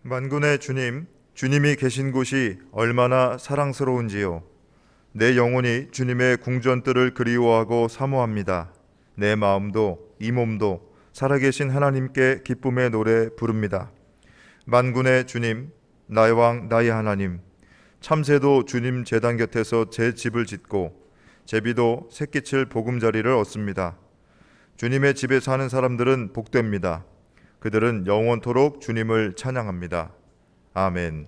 만군의 주님, 주님이 계신 곳이 얼마나 사랑스러운지요. 내 영혼이 주님의 궁전뜰을 그리워하고 사모합니다. 내 마음도 이 몸도 살아계신 하나님께 기쁨의 노래 부릅니다. 만군의 주님, 나의 왕 나의 하나님, 참새도 주님 제단 곁에서 제 집을 짓고 제비도 새끼칠 보금자리를 얻습니다. 주님의 집에 사는 사람들은 복됩니다. 그들은 영원토록 주님을 찬양합니다. 아멘.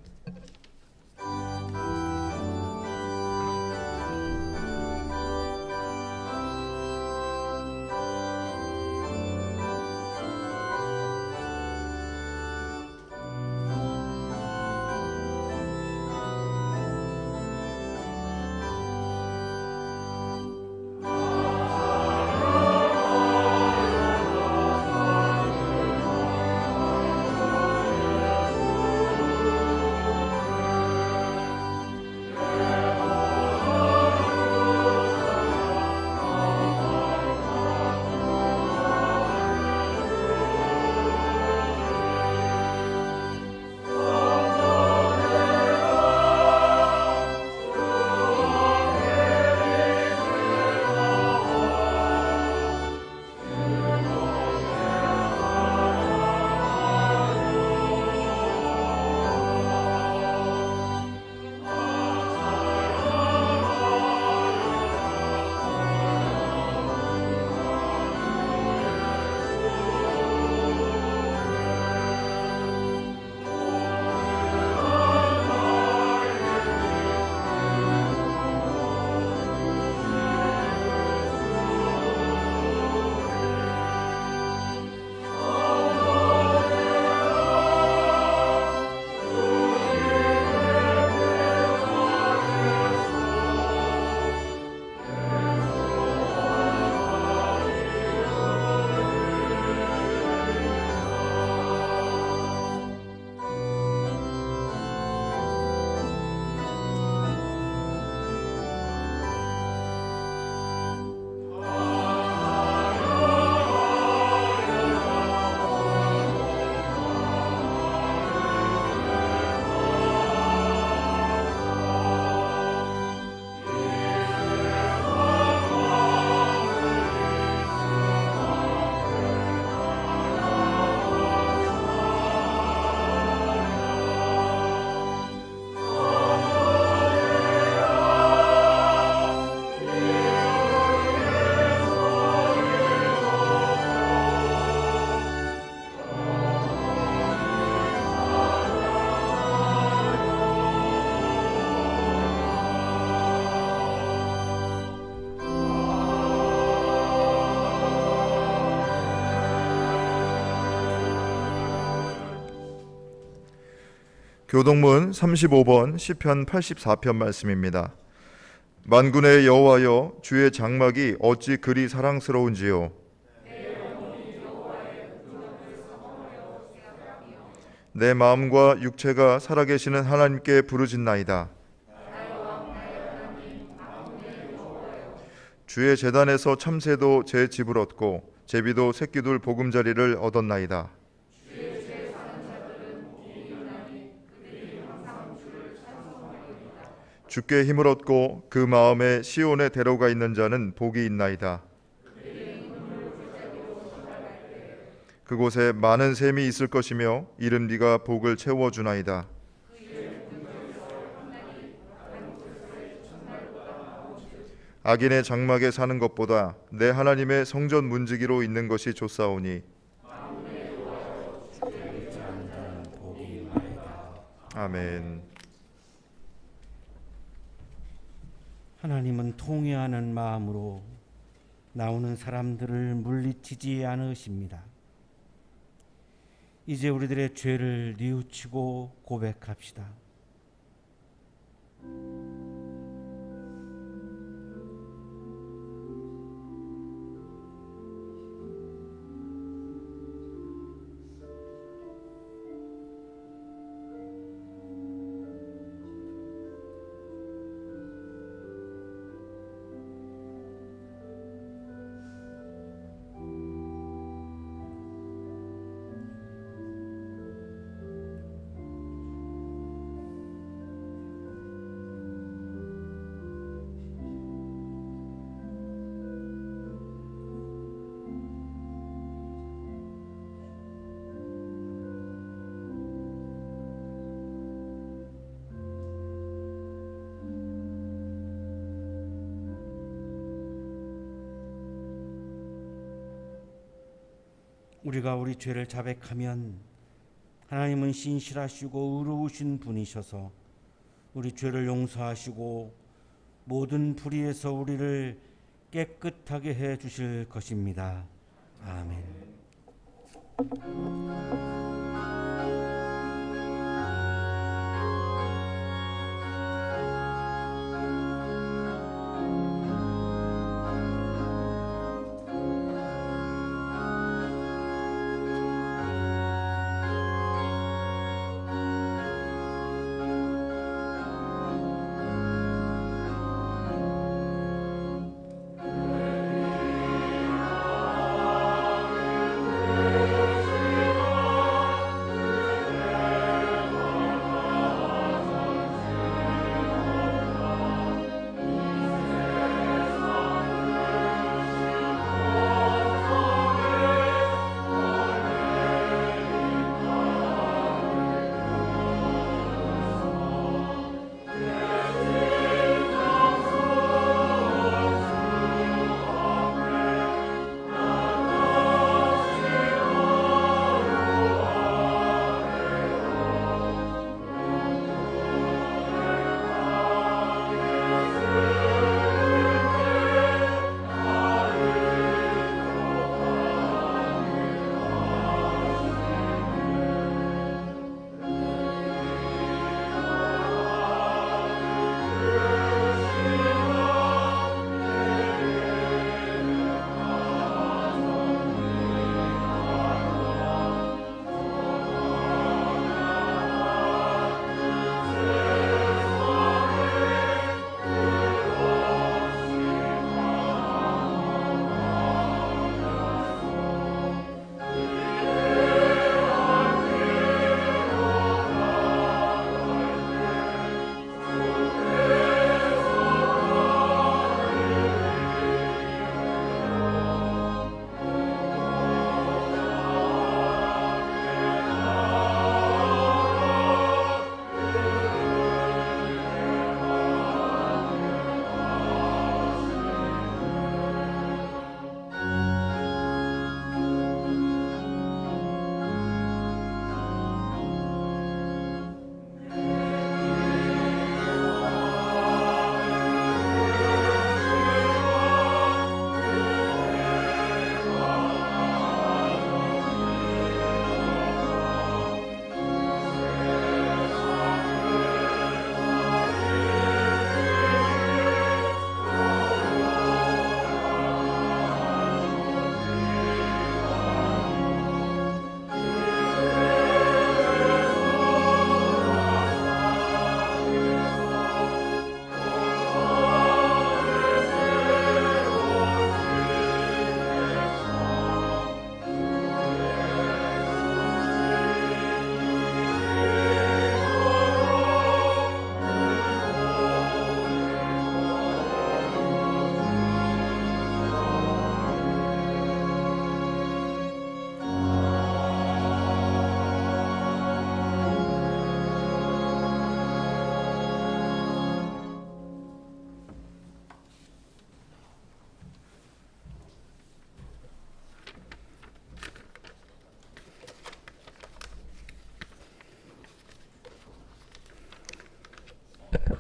교동문 35번 시편 84편 말씀입니다. 만군의 여호와여, 주의 장막이 어찌 그리 사랑스러운지요. 내 마음과 육체가 살아계시는 하나님께 부르짖나이다. 주의 제단에서 참새도 제 집을 얻고 제비도 새끼둘 보금자리를 얻었나이다. 주께 힘을 얻고 그 마음에 시온에 데려가 있는 자는 복이 있나이다. 그곳에 많은 샘이 있을 것이며 이른 비가 복을 채워주나이다. 악인의 장막에 사는 것보다 내 하나님의 성전 문지기로 있는 것이 좋사오니. 아멘. 하나님은 통회하는 마음으로 나오는 사람들을 물리치지 않으십니다. 이제 우리들의 죄를 뉘우치고 고백합시다. 우리가 우리 죄를 자백하면 하나님은 신실하시고 의로우신 분이셔서 우리 죄를 용서하시고 모든 불의에서 우리를 깨끗하게 해 주실 것입니다. 아멘.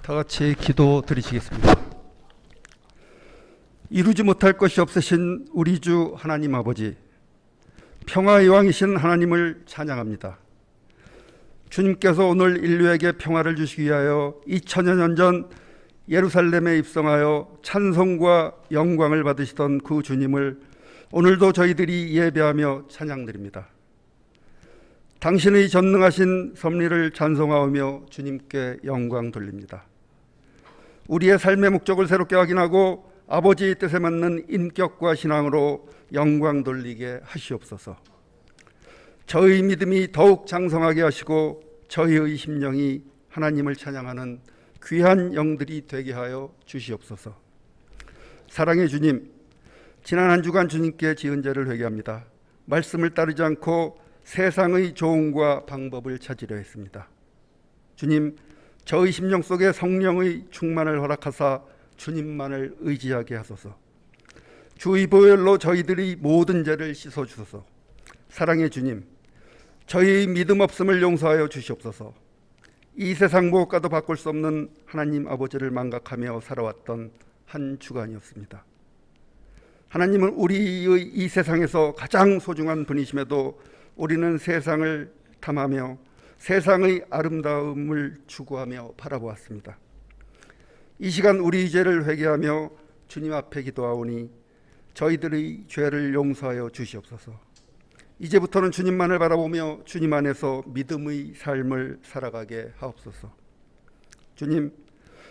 다 같이 기도 드리시겠습니다. 이루지 못할 것이 없으신 우리 주 하나님 아버지, 평화의 왕이신 하나님을 찬양합니다. 주님께서 오늘 인류에게 평화를 주시기 위하여 2000여 년 전 예루살렘에 입성하여 찬송과 영광을 받으시던 그 주님을 오늘도 저희들이 예배하며 찬양드립니다. 당신의 전능하신 섭리를 찬송하며 주님께 영광 돌립니다. 우리의 삶의 목적을 새롭게 확인하고 아버지의 뜻에 맞는 인격과 신앙으로 영광 돌리게 하시옵소서. 저희 믿음이 더욱 장성하게 하시고 저희의 심령이 하나님을 찬양하는 귀한 영들이 되게 하여 주시옵소서. 사랑의 주님, 지난 한 주간 주님께 지은 죄를 회개합니다. 말씀을 따르지 않고 세상의 조언과 방법을 찾으려 했습니다. 주님, 저의 심령 속에 성령의 충만을 허락하사 주님만을 의지하게 하소서. 주의 보혈로 저희들이 모든 죄를 씻어주소서. 사랑의 주님, 저희 믿음 없음을 용서하여 주시옵소서. 이 세상 무엇과도 바꿀 수 없는 하나님 아버지를 망각하며 살아왔던 한 주간이었습니다. 하나님은 우리의 이 세상에서 가장 소중한 분이심에도 우리는 세상을 탐하며 세상의 아름다움을 추구하며 바라보았습니다. 이 시간 우리 죄를 회개하며 주님 앞에 기도하오니 저희들의 죄를 용서하여 주시옵소서. 이제부터는 주님만을 바라보며 주님 안에서 믿음의 삶을 살아가게 하옵소서. 주님,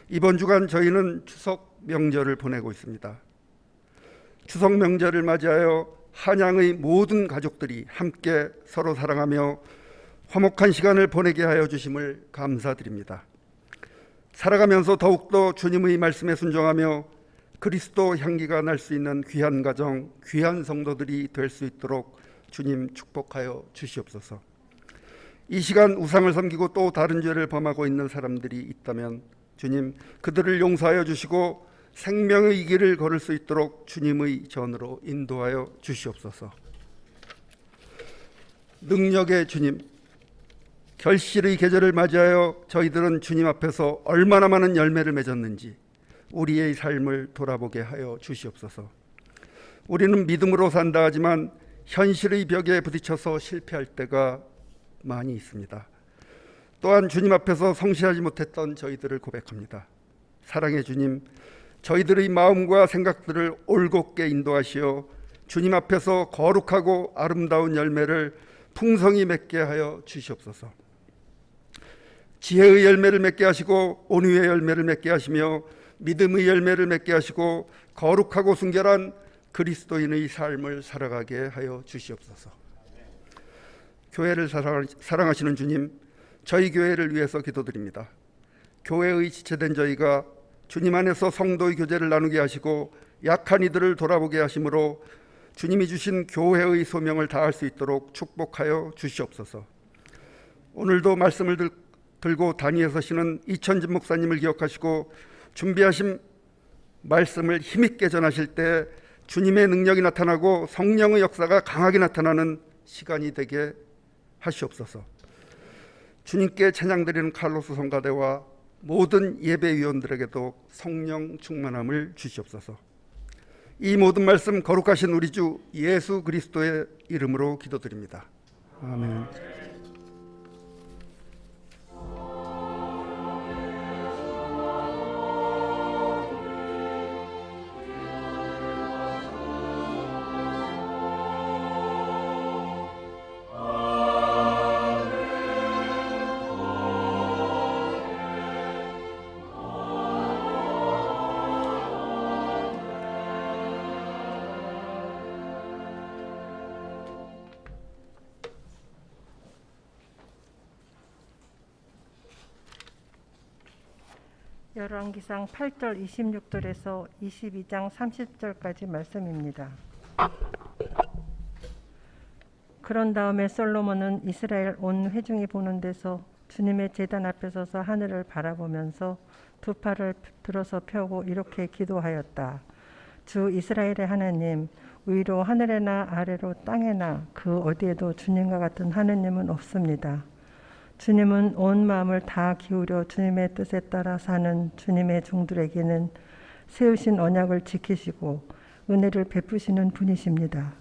이번 주간 저희는 추석 명절을 보내고 있습니다. 추석 명절을 맞이하여 한양의 모든 가족들이 함께 서로 사랑하며 화목한 시간을 보내게 하여 주심을 감사드립니다. 살아가면서 더욱더 주님의 말씀에 순종하며 그리스도 향기가 날 수 있는 귀한 가정, 귀한 성도들이 될 수 있도록 주님 축복하여 주시옵소서. 이 시간 우상을 섬기고 또 다른 죄를 범하고 있는 사람들이 있다면 주님, 그들을 용서하여 주시고 생명의 길을 걸을 수 있도록 주님의 전으로 인도하여 주시옵소서. 능력의 주님, 결실의 계절을 맞이하여 저희들은 주님 앞에서 얼마나 많은 열매를 맺었는지 우리의 삶을 돌아보게 하여 주시옵소서. 우리는 믿음으로 산다 하지만 현실의 벽에 부딪혀서 실패할 때가 많이 있습니다. 또한 주님 앞에서 성실하지 못했던 저희들을 고백합니다. 사랑의 주님, 저희들의 마음과 생각들을 올곧게 인도하시어 주님 앞에서 거룩하고 아름다운 열매를 풍성히 맺게 하여 주시옵소서. 지혜의 열매를 맺게 하시고 온유의 열매를 맺게 하시며 믿음의 열매를 맺게 하시고 거룩하고 순결한 그리스도인의 삶을 살아가게 하여 주시옵소서. 교회를 사랑하시는 주님, 저희 교회를 위해서 기도드립니다. 교회의 지체된 저희가 주님 안에서 성도의 교제를 나누게 하시고 약한 이들을 돌아보게 하심으로 주님이 주신 교회의 소명을 다할 수 있도록 축복하여 주시옵소서. 오늘도 말씀을 들고 단위에 서시는 이천진 목사님을 기억하시고 준비하신 말씀을 힘있게 전하실 때 주님의 능력이 나타나고 성령의 역사가 강하게 나타나는 시간이 되게 하시옵소서. 주님께 찬양드리는 칼로스 성가대와 모든 예배위원들에게도 성령 충만함을 주시옵소서. 이 모든 말씀 거룩하신 우리 주 예수 그리스도의 이름으로 기도드립니다. 아멘. 열왕기상 8절 26절에서 22장 30절까지 말씀입니다. 그런 다음에 솔로몬은 이스라엘 온 회중이 보는 데서 주님의 제단 앞에 서서 하늘을 바라보면서 두 팔을 들어서 펴고 이렇게 기도하였다. 주 이스라엘의 하나님, 위로 하늘에나 아래로 땅에나 그 어디에도 주님과 같은 하느님은 없습니다. 주님은 온 마음을 다 기울여 주님의 뜻에 따라 사는 주님의 종들에게는 세우신 언약을 지키시고 은혜를 베푸시는 분이십니다.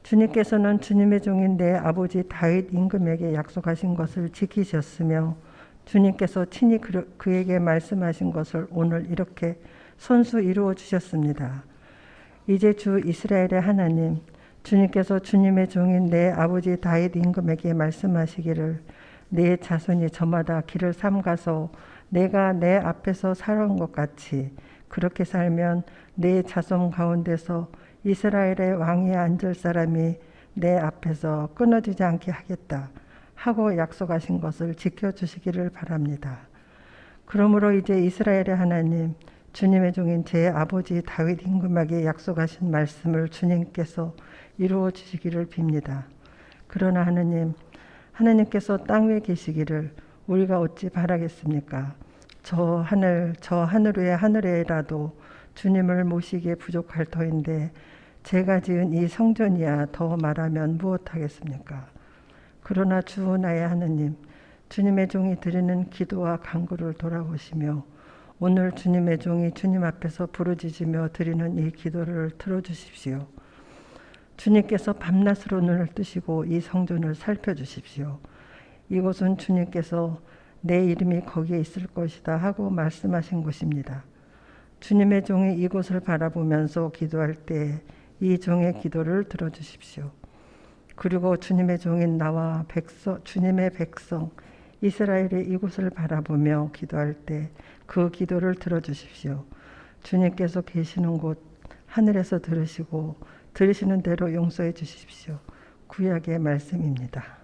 주님께서는 주님의 종인 내 아버지 다윗 임금에게 약속하신 것을 지키셨으며 주님께서 친히 그에게 말씀하신 것을 오늘 이렇게 손수 이루어 주셨습니다. 이제 주 이스라엘의 하나님, 주님께서 주님의 종인 내 아버지 다윗 임금에게 말씀하시기를 내 자손이 저마다 길을 삼가서 내가 내 앞에서 살아온 것 같이 그렇게 살면 내 자손 가운데서 이스라엘의 왕위에 앉을 사람이 내 앞에서 끊어지지 않게 하겠다 하고 약속하신 것을 지켜주시기를 바랍니다. 그러므로 이제 이스라엘의 하나님, 주님의 종인 제 아버지 다윗 임금에게 약속하신 말씀을 주님께서 이루어 주시기를 빕니다. 그러나 하나님께서 땅 위에 계시기를 우리가 어찌 바라겠습니까? 저 하늘 위의 하늘에라도 주님을 모시기에 부족할 터인데 제가 지은 이 성전이야 더 말하면 무엇하겠습니까? 그러나 주 나의 하느님, 주님의 종이 드리는 기도와 간구를 돌아보시며 오늘 주님의 종이 주님 앞에서 부르짖으며 드리는 이 기도를 들어주십시오. 주님께서 밤낮으로 눈을 뜨시고 이 성전을 살펴주십시오. 이곳은 주님께서 내 이름이 거기에 있을 것이다 하고 말씀하신 곳입니다. 주님의 종이 이곳을 바라보면서 기도할 때 이 종의 기도를 들어주십시오. 그리고 주님의 종인 나와 주님의 백성 이스라엘이 이곳을 바라보며 기도할 때 그 기도를 들어주십시오. 주님께서 계시는 곳 하늘에서 들으시고 들으시는 대로 용서해 주십시오. 구약의 말씀입니다.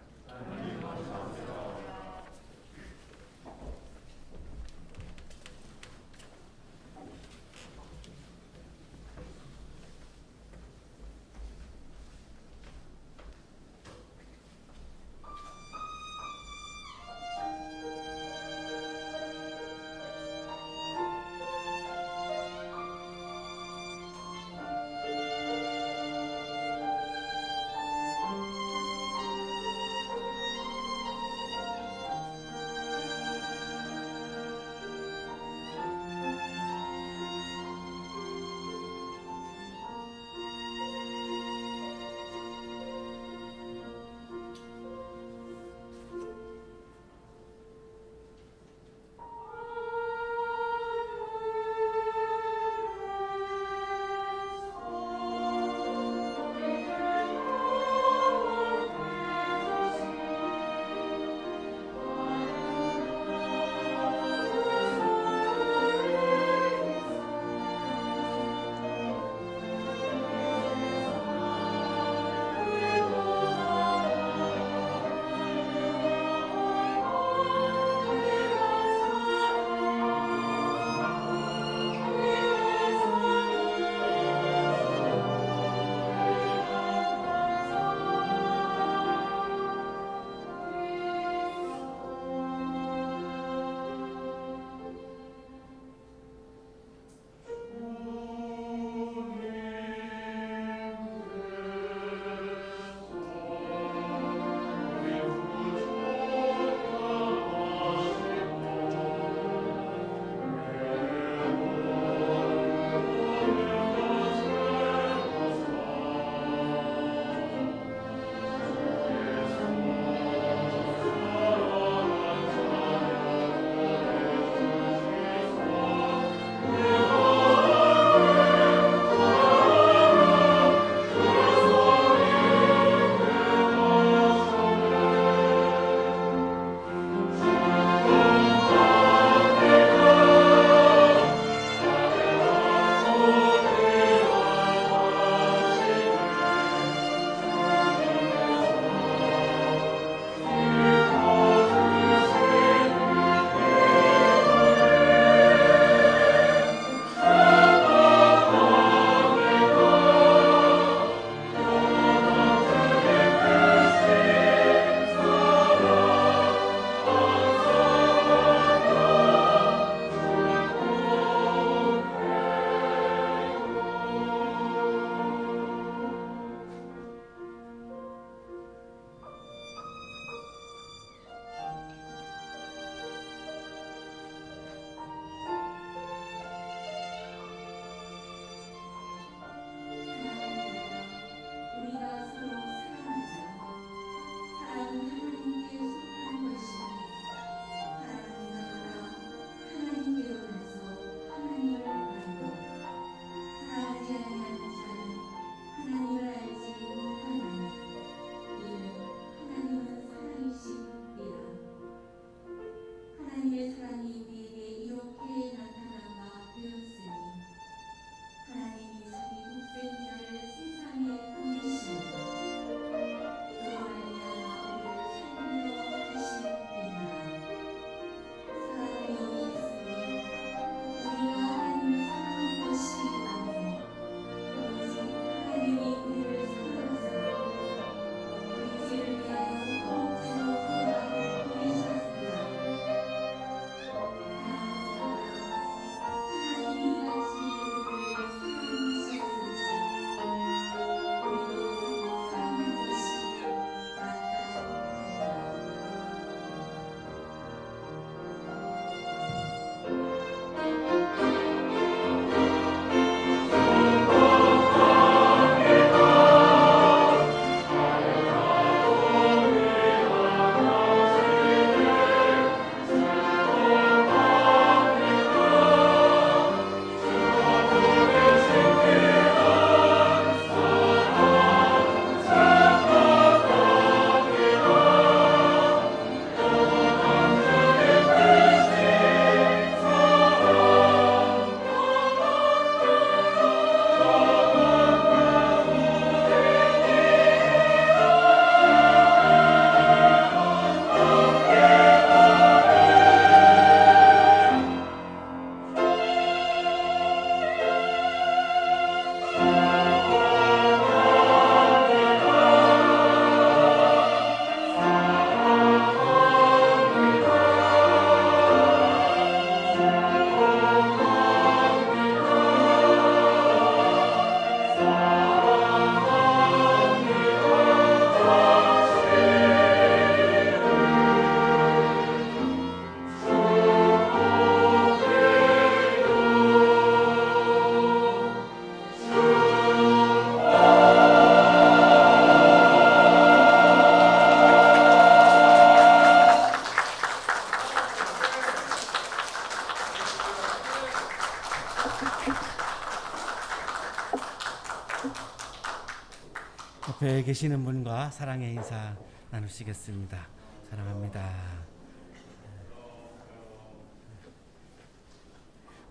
계시는 분과 사랑의 인사 나누시겠습니다. 사랑합니다.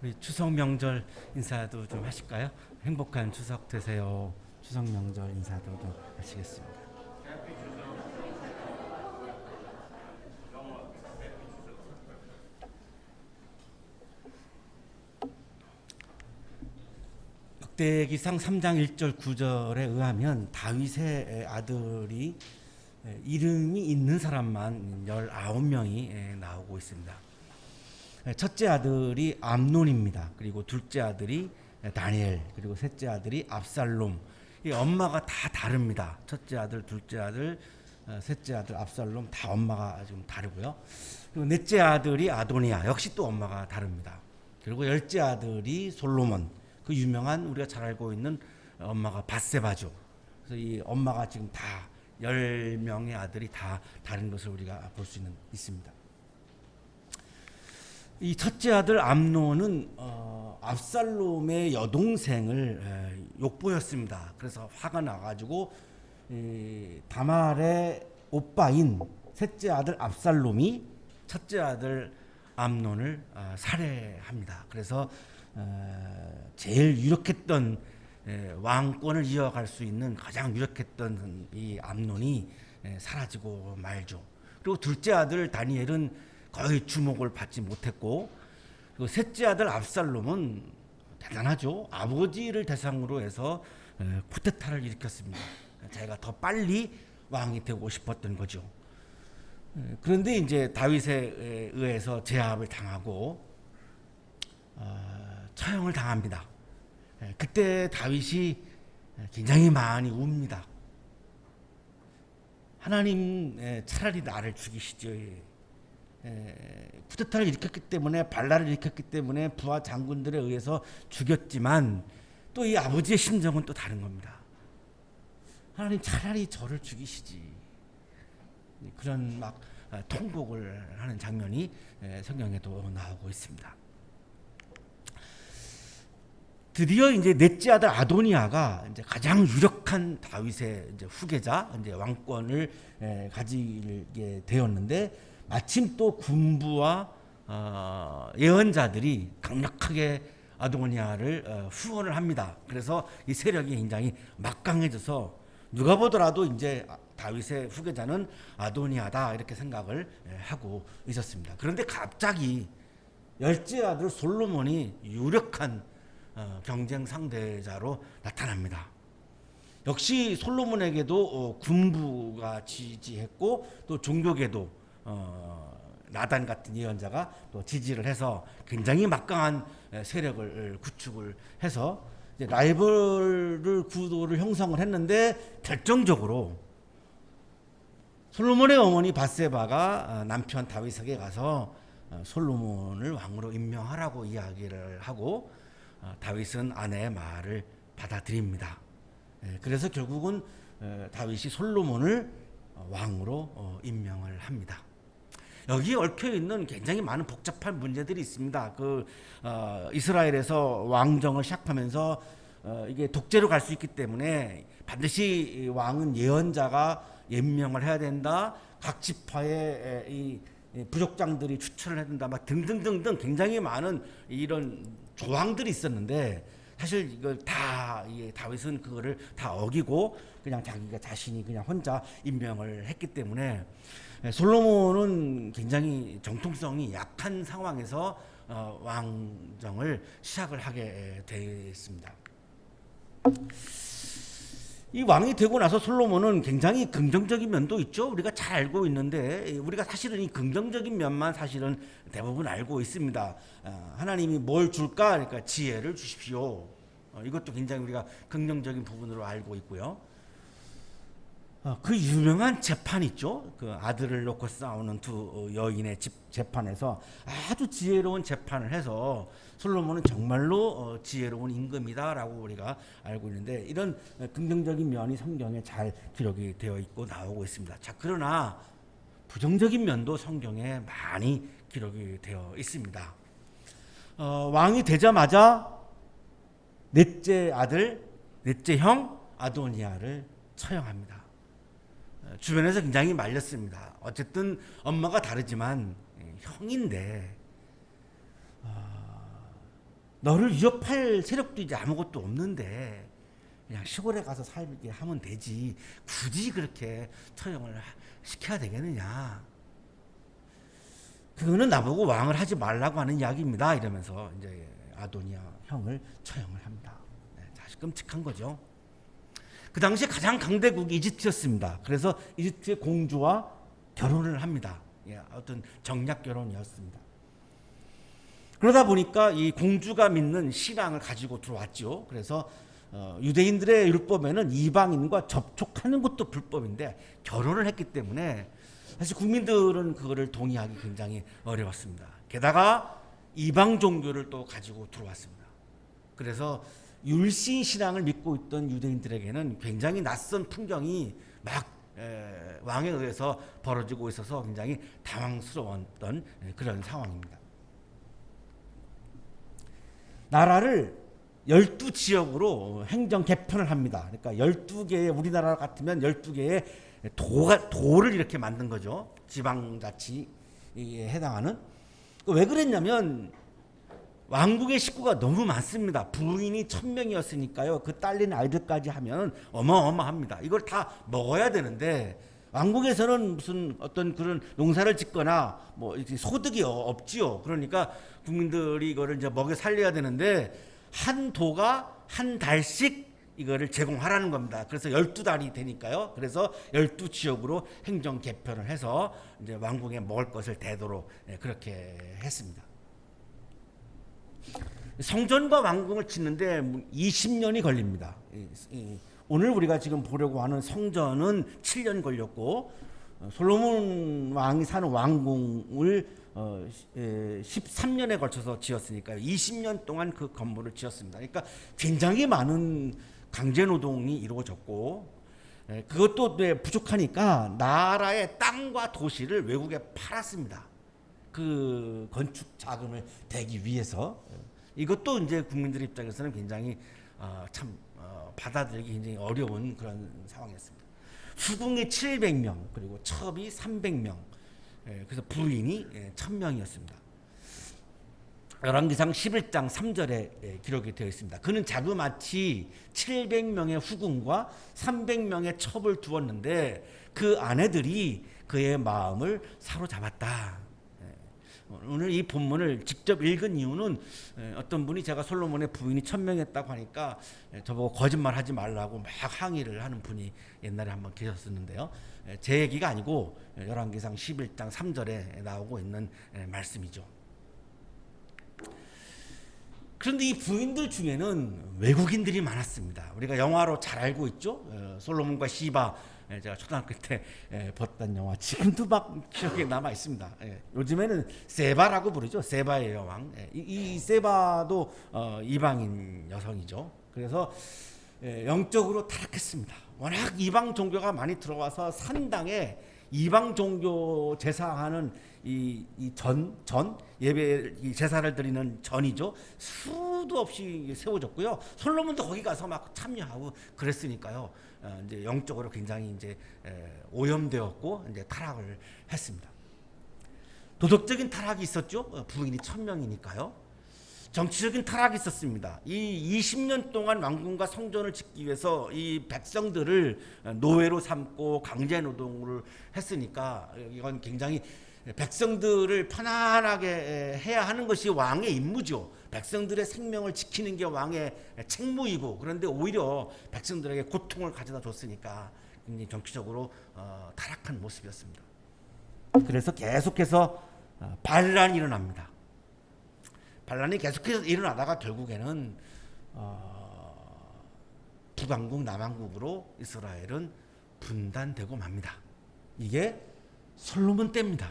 우리 추석 명절 인사도 좀 하실까요? 행복한 추석 되세요. 추석 명절 인사도 좀 하시겠습니다. 역대기상 3장 1절 9절에 의하면 다윗의 아들이 이름이 있는 사람만 19명이 나오고 있습니다. 첫째 아들이 암논입니다. 그리고 둘째 아들이 다니엘, 그리고 셋째 아들이 압살롬. 이 엄마가 다 다릅니다. 첫째 아들, 둘째 아들, 셋째 아들 압살롬 다 엄마가 좀 다르고요. 그리고 넷째 아들이 아도니아, 역시 또 엄마가 다릅니다. 그리고 열째 아들이 솔로몬, 그 유명한 우리가 잘 알고 있는 엄마가 밧세바죠. 그래서 이 엄마가 지금 다 10명의 아들이 다 다른 것을 우리가 볼 수 있습니다. 이 첫째 아들 암논은 압살롬의 여동생을 욕보였습니다. 그래서 화가 나가지고 다말의 오빠인 셋째 아들 압살롬이 첫째 아들 암논을 살해합니다. 그래서 제일 유력했던 왕권을 이어갈 수 있는 가장 유력했던 이 암논이 사라지고 말죠. 그리고 둘째 아들 다니엘은 거의 주목을 받지 못했고, 그리고 셋째 아들 압살롬은 대단하죠. 아버지를 대상으로 해서 쿠데타를 일으켰습니다. 자기가 더 빨리 왕이 되고 싶었던 거죠. 그런데 이제 다윗에 의해서 제압을 당하고 처형을 당합니다. 그때 다윗이 굉장히 많이 웁니다. 하나님, 차라리 나를 죽이시죠. 쿠데타를 일으켰기 때문에, 반란을 일으켰기 때문에 부하 장군들에 의해서 죽였지만 또 이 아버지의 심정은 또 다른 겁니다. 하나님, 차라리 저를 죽이시지. 그런 막 통곡을 하는 장면이 성경에도 나오고 있습니다. 드디어 이제 넷째 아들 아도니아가 이제 가장 유력한 다윗의 이제 후계자, 이제 왕권을 가지게 되었는데, 마침 또 군부와 예언자들이 강력하게 아도니아를 후원을 합니다. 그래서 이 세력이 굉장히 막강해져서 누가 보더라도 이제 다윗의 후계자는 아도니아다 이렇게 생각을 하고 있었습니다. 그런데 갑자기 열째 아들 솔로몬이 유력한 경쟁 상대자로 나타납니다. 역시 솔로몬에게도 군부가 지지했고 또 종교계도 나단 같은 예언자가 또 지지를 해서 굉장히 막강한 세력을 구축을 해서 이제 라이벌 구도를 형성을 했는데, 결정적으로 솔로몬의 어머니 밧세바가 남편 다윗에게 가서 솔로몬을 왕으로 임명하라고 이야기를 하고, 다윗은 아내의 말을 받아들입니다. 그래서 결국은 다윗이 솔로몬을 왕으로 임명을 합니다. 여기에 얽혀 있는 굉장히 많은 복잡한 문제들이 있습니다. 이스라엘에서 왕정을 시작하면서 이게 독재로 갈 수 있기 때문에 반드시 왕은 예언자가 임명을 해야 된다. 각 지파의 이 부족장들이 추천을 해야 된다. 막 등등등등 굉장히 많은 이런 조항들이 있었는데, 사실 이걸 다 다윗은 그거를 다 어기고 그냥 자기가 자신이 그냥 혼자 임명을 했기 때문에 솔로몬은 굉장히 정통성이 약한 상황에서 왕정을 시작을 하게 됐습니다. 이 왕이 되고 나서 솔로몬은 굉장히 긍정적인 면도 있죠. 우리가 잘 알고 있는데, 우리가 사실은 이 긍정적인 면만 사실은 대부분 알고 있습니다. 하나님이 뭘 줄까? 그러니까 지혜를 주십시오. 이것도 굉장히 우리가 긍정적인 부분으로 알고 있고요. 그 유명한 재판 있죠. 그 아들을 놓고 싸우는 두 여인의 재판에서 아주 지혜로운 재판을 해서 솔로몬은 정말로 지혜로운 임금이다라고 우리가 알고 있는데, 이런 긍정적인 면이 성경에 잘 기록이 되어 있고 나오고 있습니다. 자, 그러나 부정적인 면도 성경에 많이 기록이 되어 있습니다. 왕이 되자마자 넷째 아들, 넷째 형 아도니아를 처형합니다. 주변에서 굉장히 말렸습니다. 어쨌든 엄마가 다르지만 형인데 너를 위협할 세력도 이제 아무것도 없는데 그냥 시골에 가서 살게 하면 되지 굳이 그렇게 처형을 시켜야 되겠느냐. 그거는 나보고 왕을 하지 말라고 하는 이야기입니다. 이러면서 이제 아도니아 형을 처형을 합니다. 네, 사실 끔찍한 거죠. 그 당시에 가장 강대국이 이집트였습니다. 그래서 이집트의 공주와 결혼을 합니다. 예, 어떤 정략 결혼이었습니다. 그러다 보니까 이 공주가 믿는 신앙을 가지고 들어왔죠. 그래서 유대인들의 율법에는 이방인과 접촉하는 것도 불법인데 결혼을 했기 때문에 사실 국민들은 그거를 동의하기 굉장히 어려웠습니다. 게다가 이방 종교를 또 가지고 들어왔습니다. 그래서 율신 신앙을 믿고 있던 유대인들에게는 굉장히 낯선 풍경이 막 왕에 의해서 벌어지고 있어서 굉장히 당황스러웠던 그런 상황입니다. 나라를 12지역으로 행정 개편을 합니다. 그러니까 12개의 우리나라 같으면 12개의 도를 이렇게 만든 거죠. 지방자치에 해당하는. 왜 그랬냐면 왕국의 식구가 너무 많습니다. 부인이 1000명이었으니까요. 그 딸린 아이들까지 하면 어마어마합니다. 이걸 다 먹어야 되는데 왕국에서는 무슨 어떤 그런 농사를 짓거나 뭐 소득이 없지요. 그러니까 국민들이 이거를 이제 먹여 살려야 되는데 한 도가 한 달씩 이거를 제공하라는 겁니다. 그래서 12달이 되니까요. 그래서 12지역으로 행정 개편을 해서 이제 왕궁에 먹을 것을 대도록 그렇게 했습니다. 성전과 왕궁을 짓는데 20년이 걸립니다. 오늘 우리가 지금 보려고 하는 성전은 7년 걸렸고 솔로몬 왕이 사는 왕궁을 13년에 걸쳐서 지었으니까 20년 동안 그 건물을 지었습니다. 그러니까 굉장히 많은 강제노동이 이루어졌고 그것도 부족하니까 나라의 땅과 도시를 외국에 팔았습니다. 그 건축 자금을 대기 위해서. 이것도 이제 국민들 입장에서는 굉장히 받아들이기 굉장히 어려운 그런 상황이었습니다. 후궁이 700명 그리고 첩이 300명 그래서 부인이 1000명이었습니다. 열왕기상 11장 3절에 기록이 되어 있습니다. 그는 자그마치 700명의 후궁과 300명의 첩을 두었는데 그 아내들이 그의 마음을 사로잡았다. 오늘 이 본문을 직접 읽은 이유는 어떤 분이 제가 솔로몬의 부인이 1000명이었다고 하니까 저보고 거짓말하지 말라고 막 항의를 하는 분이 옛날에 한번 계셨었는데요. 제 얘기가 아니고 열왕기상 11장 3절에 나오고 있는 말씀이죠. 그런데 이 부인들 중에는 외국인들이 많았습니다. 우리가 영화로 잘 알고 있죠. 솔로몬과 시바, 제가 초등학교 때 봤던 영화 지금도 막 기억에 남아 있습니다. 요즘에는 세바라고 부르죠. 세바의 여왕. 이 세바도 이방인 여성이죠. 그래서 영적으로 타락했습니다. 워낙 이방 종교가 많이 들어와서 산당에 이방 종교 제사하는 이 예배 이 제사를 드리는 전이죠. 수도 없이 세워졌고요. 솔로몬도 거기 가서 막 참여하고 그랬으니까요. 이제 영적으로 굉장히 이제 오염되었고 이제 타락을 했습니다. 도덕적인 타락이 있었죠. 부인이 1000명이니까요. 정치적인 타락이 있었습니다. 이 20년 동안 왕궁과 성전을 짓기 위해서 이 백성들을 노예로 삼고 강제 노동을 했으니까 이건 굉장히 백성들을 편안하게 해야 하는 것이 왕의 임무죠. 백성들의 생명을 지키는 게 왕의 책무이고 그런데 오히려 백성들에게 고통을 가져다 줬으니까 굉장히 정치적으로 타락한 모습이었습니다. 그래서 계속해서 반란이 일어납니다. 반란이 계속해서 일어나다가 결국에는 북왕국 남왕국으로 이스라엘은 분단되고 맙니다. 이게 솔로몬 때입니다.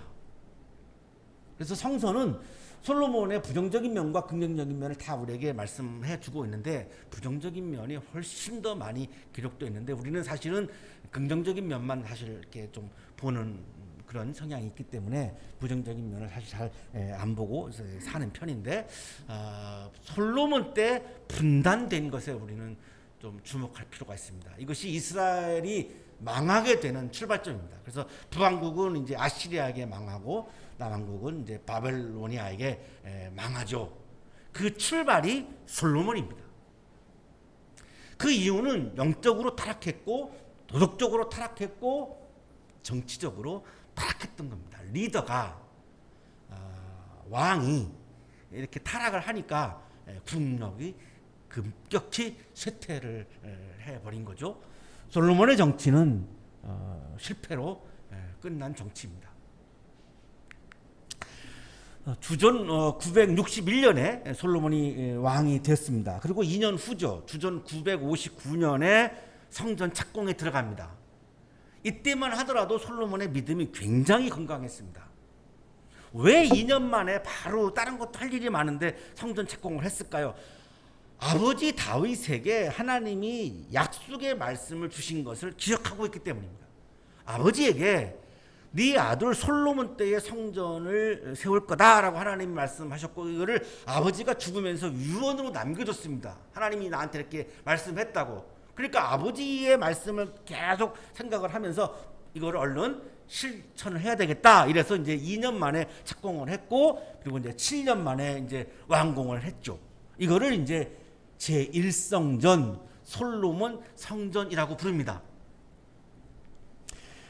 그래서 성서는 솔로몬의 부정적인 면과 긍정적인 면을 다 우리에게 말씀해 주고 있는데 부정적인 면이 훨씬 더 많이 기록되어 있는데 우리는 사실은 긍정적인 면만 사실 이렇게 좀 보는 그런 성향이 있기 때문에 부정적인 면을 사실 잘 안 보고 사는 편인데 솔로몬 때 분단된 것에 우리는 좀 주목할 필요가 있습니다. 이것이 이스라엘이 망하게 되는 출발점입니다. 그래서 북왕국은 이제 아시리아에게 망하고 남왕국은 이제 바벨로니아에게 망하죠. 그 출발이 솔로몬입니다. 그 이유는 영적으로 타락했고 도덕적으로 타락했고 정치적으로 타락했던 겁니다. 리더가 왕이 이렇게 타락을 하니까 국력이 급격히 쇠퇴를 해버린 거죠. 솔로몬의 정치는 실패로 끝난 정치입니다. 주전 961년에 솔로몬이 왕이 됐습니다. 그리고 2년 후죠. 주전 959년에 성전 착공에 들어갑니다. 이때만 하더라도 솔로몬의 믿음이 굉장히 건강했습니다. 왜 2년 만에 바로 다른 것도 할 일이 많은데 성전 착공을 했을까요? 아버지 다윗에게 하나님이 약속의 말씀을 주신 것을 기억하고 있기 때문입니다. 아버지에게 네 아들 솔로몬 때에 성전을 세울 거다라고 하나님이 말씀하셨고 이거를 아버지가 죽으면서 유언으로 남겨뒀습니다. 하나님이 나한테 이렇게 말씀했다고. 그러니까 아버지의 말씀을 계속 생각을 하면서 이거를 얼른 실천을 해야 되겠다. 이래서 이제 2년 만에 착공을 했고 그리고 이제 7년 만에 이제 완공을 했죠. 이거를 이제 제1성전 솔로몬 성전이라고 부릅니다.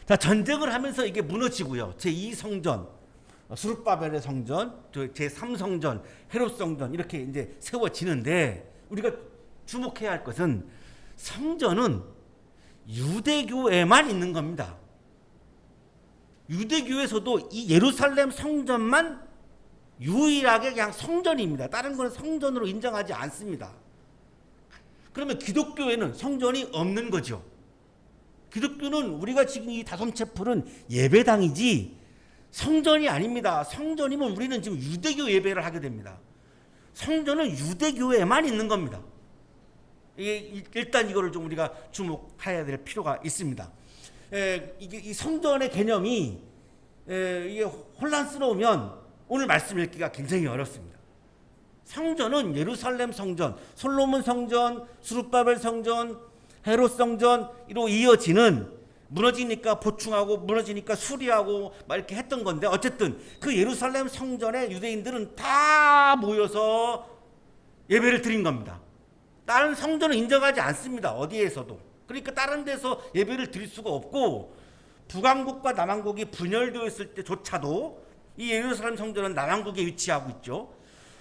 자, 전쟁을 하면서 이게 무너지고요. 제2성전 스룹바벨의 성전, 제3성전 헤롯 성전 이렇게 이제 세워지는데 우리가 주목해야 할 것은 성전은 유대교에만 있는 겁니다. 유대교에서도 이 예루살렘 성전만 유일하게 그냥 성전입니다. 다른 거는 성전으로 인정하지 않습니다. 그러면 기독교에는 성전이 없는 거죠. 기독교는 우리가 지금 이 다솜채플은 예배당이지 성전이 아닙니다. 성전이면 우리는 지금 유대교 예배를 하게 됩니다. 성전은 유대교에만 있는 겁니다. 일단 이거를 좀 우리가 주목해야 될 필요가 있습니다. 이 성전의 개념이 이게 혼란스러우면 오늘 말씀 읽기가 굉장히 어렵습니다. 성전은 예루살렘 성전, 솔로몬 성전, 스룹바벨 성전, 헤롯 성전으로 이어지는 무너지니까 보충하고 무너지니까 수리하고 막 이렇게 했던 건데 어쨌든 그 예루살렘 성전에 유대인들은 다 모여서 예배를 드린 겁니다. 다른 성전은 인정하지 않습니다. 어디에서도. 그러니까 다른 데서 예배를 드릴 수가 없고 북왕국과 남왕국이 분열되었을 때조차도 이 예루살렘 성전은 남왕국에 위치하고 있죠.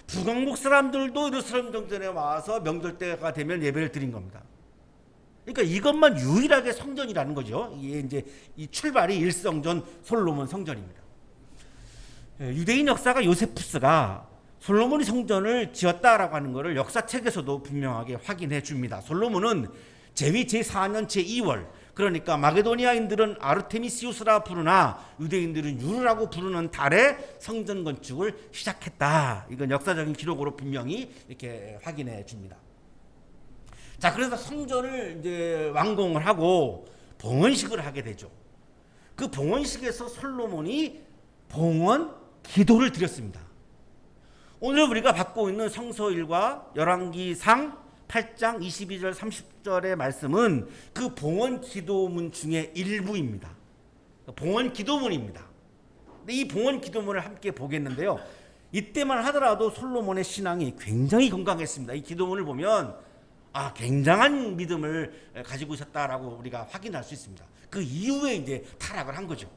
북왕국 사람들도 예루살렘 성전에 와서 명절 때가 되면 예배를 드린 겁니다. 그러니까 이것만 유일하게 성전이라는 거죠. 이게 이제 이 출발이 1성전 솔로몬 성전입니다. 유대인 역사가 요세푸스가 솔로몬이 성전을 지었다라고 하는 것을 역사책에서도 분명하게 확인해 줍니다. 솔로몬은 제위 제4년 제2월 그러니까 마게도니아인들은 아르테미시우스라 부르나 유대인들은 유르라고 부르는 달에 성전 건축을 시작했다. 이건 역사적인 기록으로 분명히 이렇게 확인해 줍니다. 자, 그래서 성전을 이제 완공을 하고 봉헌식을 하게 되죠. 그 봉헌식에서 솔로몬이 봉헌 기도를 드렸습니다. 오늘 우리가 받고 있는 성서일과 열왕기상 8장 22절 30절의 말씀은 그 봉헌 기도문 중에 일부입니다. 봉헌 기도문입니다. 근데 이 봉헌 기도문을 함께 보겠는데요. 이때만 하더라도 솔로몬의 신앙이 굉장히 건강했습니다. 이 기도문을 보면 굉장한 믿음을 가지고 있었다라고 우리가 확인할 수 있습니다. 그 이후에 이제 타락을 한 거죠.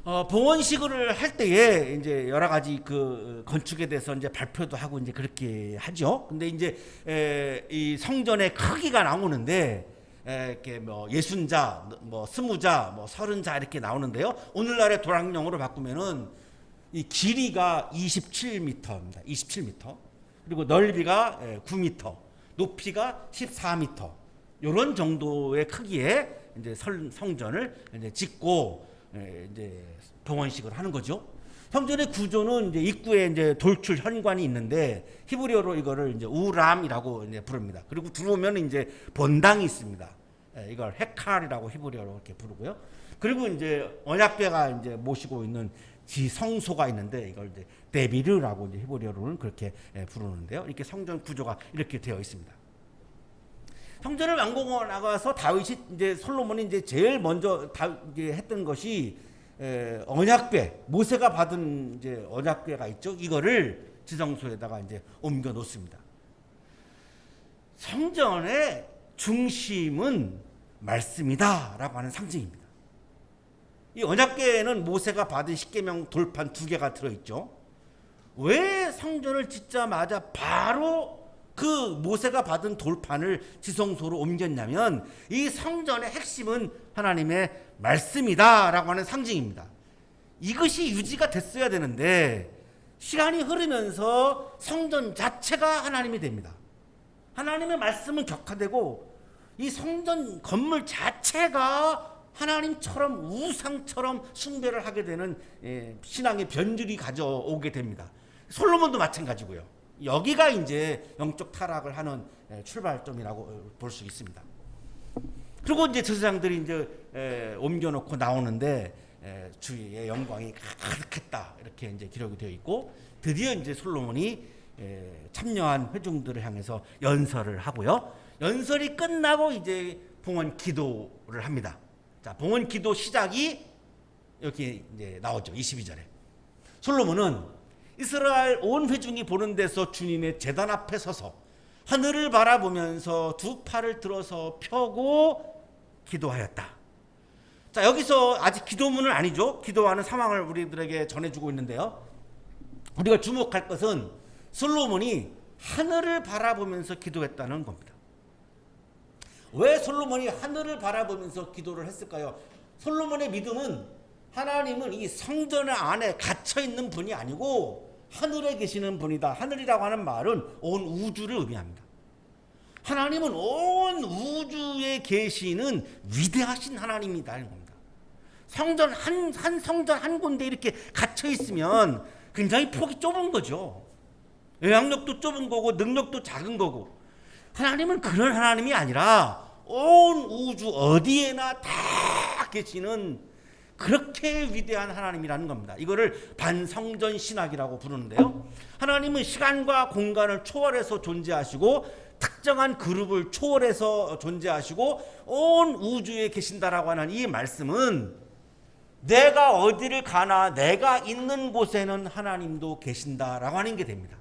봉헌식을 할 때에 이제 여러 가지 그 건축에 대해서 이제 발표도 하고 이제 그렇게 하죠. 근데 이제 이 성전의 크기가 나오는데 이렇게 뭐 60자, 뭐 20자, 뭐 30자 이렇게 나오는데요. 오늘날의 도량령으로 바꾸면은 이 길이가 27m입니다. 27m. 그리고 넓이가 9m, 높이가 14m. 이런 정도의 크기의 이제 성전을 이제 짓고 이제 봉헌식을 하는 거죠. 성전의 구조는 이제 입구에 이제 돌출 현관이 있는데 히브리어로 이거를 이제 우람이라고 이제 부릅니다. 그리고 들어오면 이제 본당이 있습니다. 이걸 헤칼이라고 히브리어로 이렇게 부르고요. 그리고 이제 언약궤가 이제 모시고 있는 지성소가 있는데 이걸 이제 데비르라고 이제 히브리어로는 그렇게 부르는데요. 이렇게 성전 구조가 이렇게 되어 있습니다. 성전을 완공하고 나가서 다윗이 이제 솔로몬이 이제 제일 먼저 이제 했던 것이 언약궤, 모세가 받은 이제 언약궤가 있죠. 이거를 지성소에다가 이제 옮겨 놓습니다. 성전의 중심은 말씀이다라고 하는 상징입니다. 이 언약궤에는 모세가 받은 십계명 돌판 2개가 들어있죠. 왜 성전을 짓자마자 바로 그 모세가 받은 돌판을 지성소로 옮겼냐면 이 성전의 핵심은 하나님의 말씀이다라고 하는 상징입니다. 이것이 유지가 됐어야 되는데 시간이 흐르면서 성전 자체가 하나님이 됩니다. 하나님의 말씀은 격화되고 이 성전 건물 자체가 하나님처럼 우상처럼 숭배를 하게 되는 신앙의 변질이 가져오게 됩니다. 솔로몬도 마찬가지고요. 여기가 이제 영적 타락을 하는 출발점이라고 볼 수 있습니다. 그리고 이제 제사장들이 이제 옮겨놓고 나오는데 주의 영광이 가득했다 이렇게 이제 기록이 되어 있고 드디어 이제 솔로몬이 참여한 회중들을 향해서 연설을 하고요. 연설이 끝나고 이제 봉헌 기도를 합니다. 자, 봉헌 기도 시작이 이렇게 이제 나오죠. 22절에 솔로몬은 이스라엘 온 회중이 보는 데서 주님의 제단 앞에 서서 하늘을 바라보면서 두 팔을 들어서 펴고 기도하였다. 자, 여기서 아직 기도문은 아니죠. 기도하는 상황을 우리들에게 전해주고 있는데요. 우리가 주목할 것은 솔로몬이 하늘을 바라보면서 기도했다는 겁니다. 왜 솔로몬이 하늘을 바라보면서 기도를 했을까요? 솔로몬의 믿음은 하나님은 이 성전 안에 갇혀 있는 분이 아니고 하늘에 계시는 분이다. 하늘이라고 하는 말은 온 우주를 의미합니다. 하나님은 온 우주에 계시는 위대하신 하나님이라는 겁니다. 성전 한 성전 한 군데 이렇게 갇혀 있으면 굉장히 폭이 좁은 거죠. 영향력도 좁은 거고 능력도 작은 거고 하나님은 그런 하나님이 아니라 온 우주 어디에나 다 계시는 그렇게 위대한 하나님이라는 겁니다. 이거를 반성전 신학이라고 부르는데요. 하나님은 시간과 공간을 초월해서 존재하시고 특정한 그룹을 초월해서 존재하시고 온 우주에 계신다라고 하는 이 말씀은 내가 어디를 가나 내가 있는 곳에는 하나님도 계신다라고 하는 게 됩니다.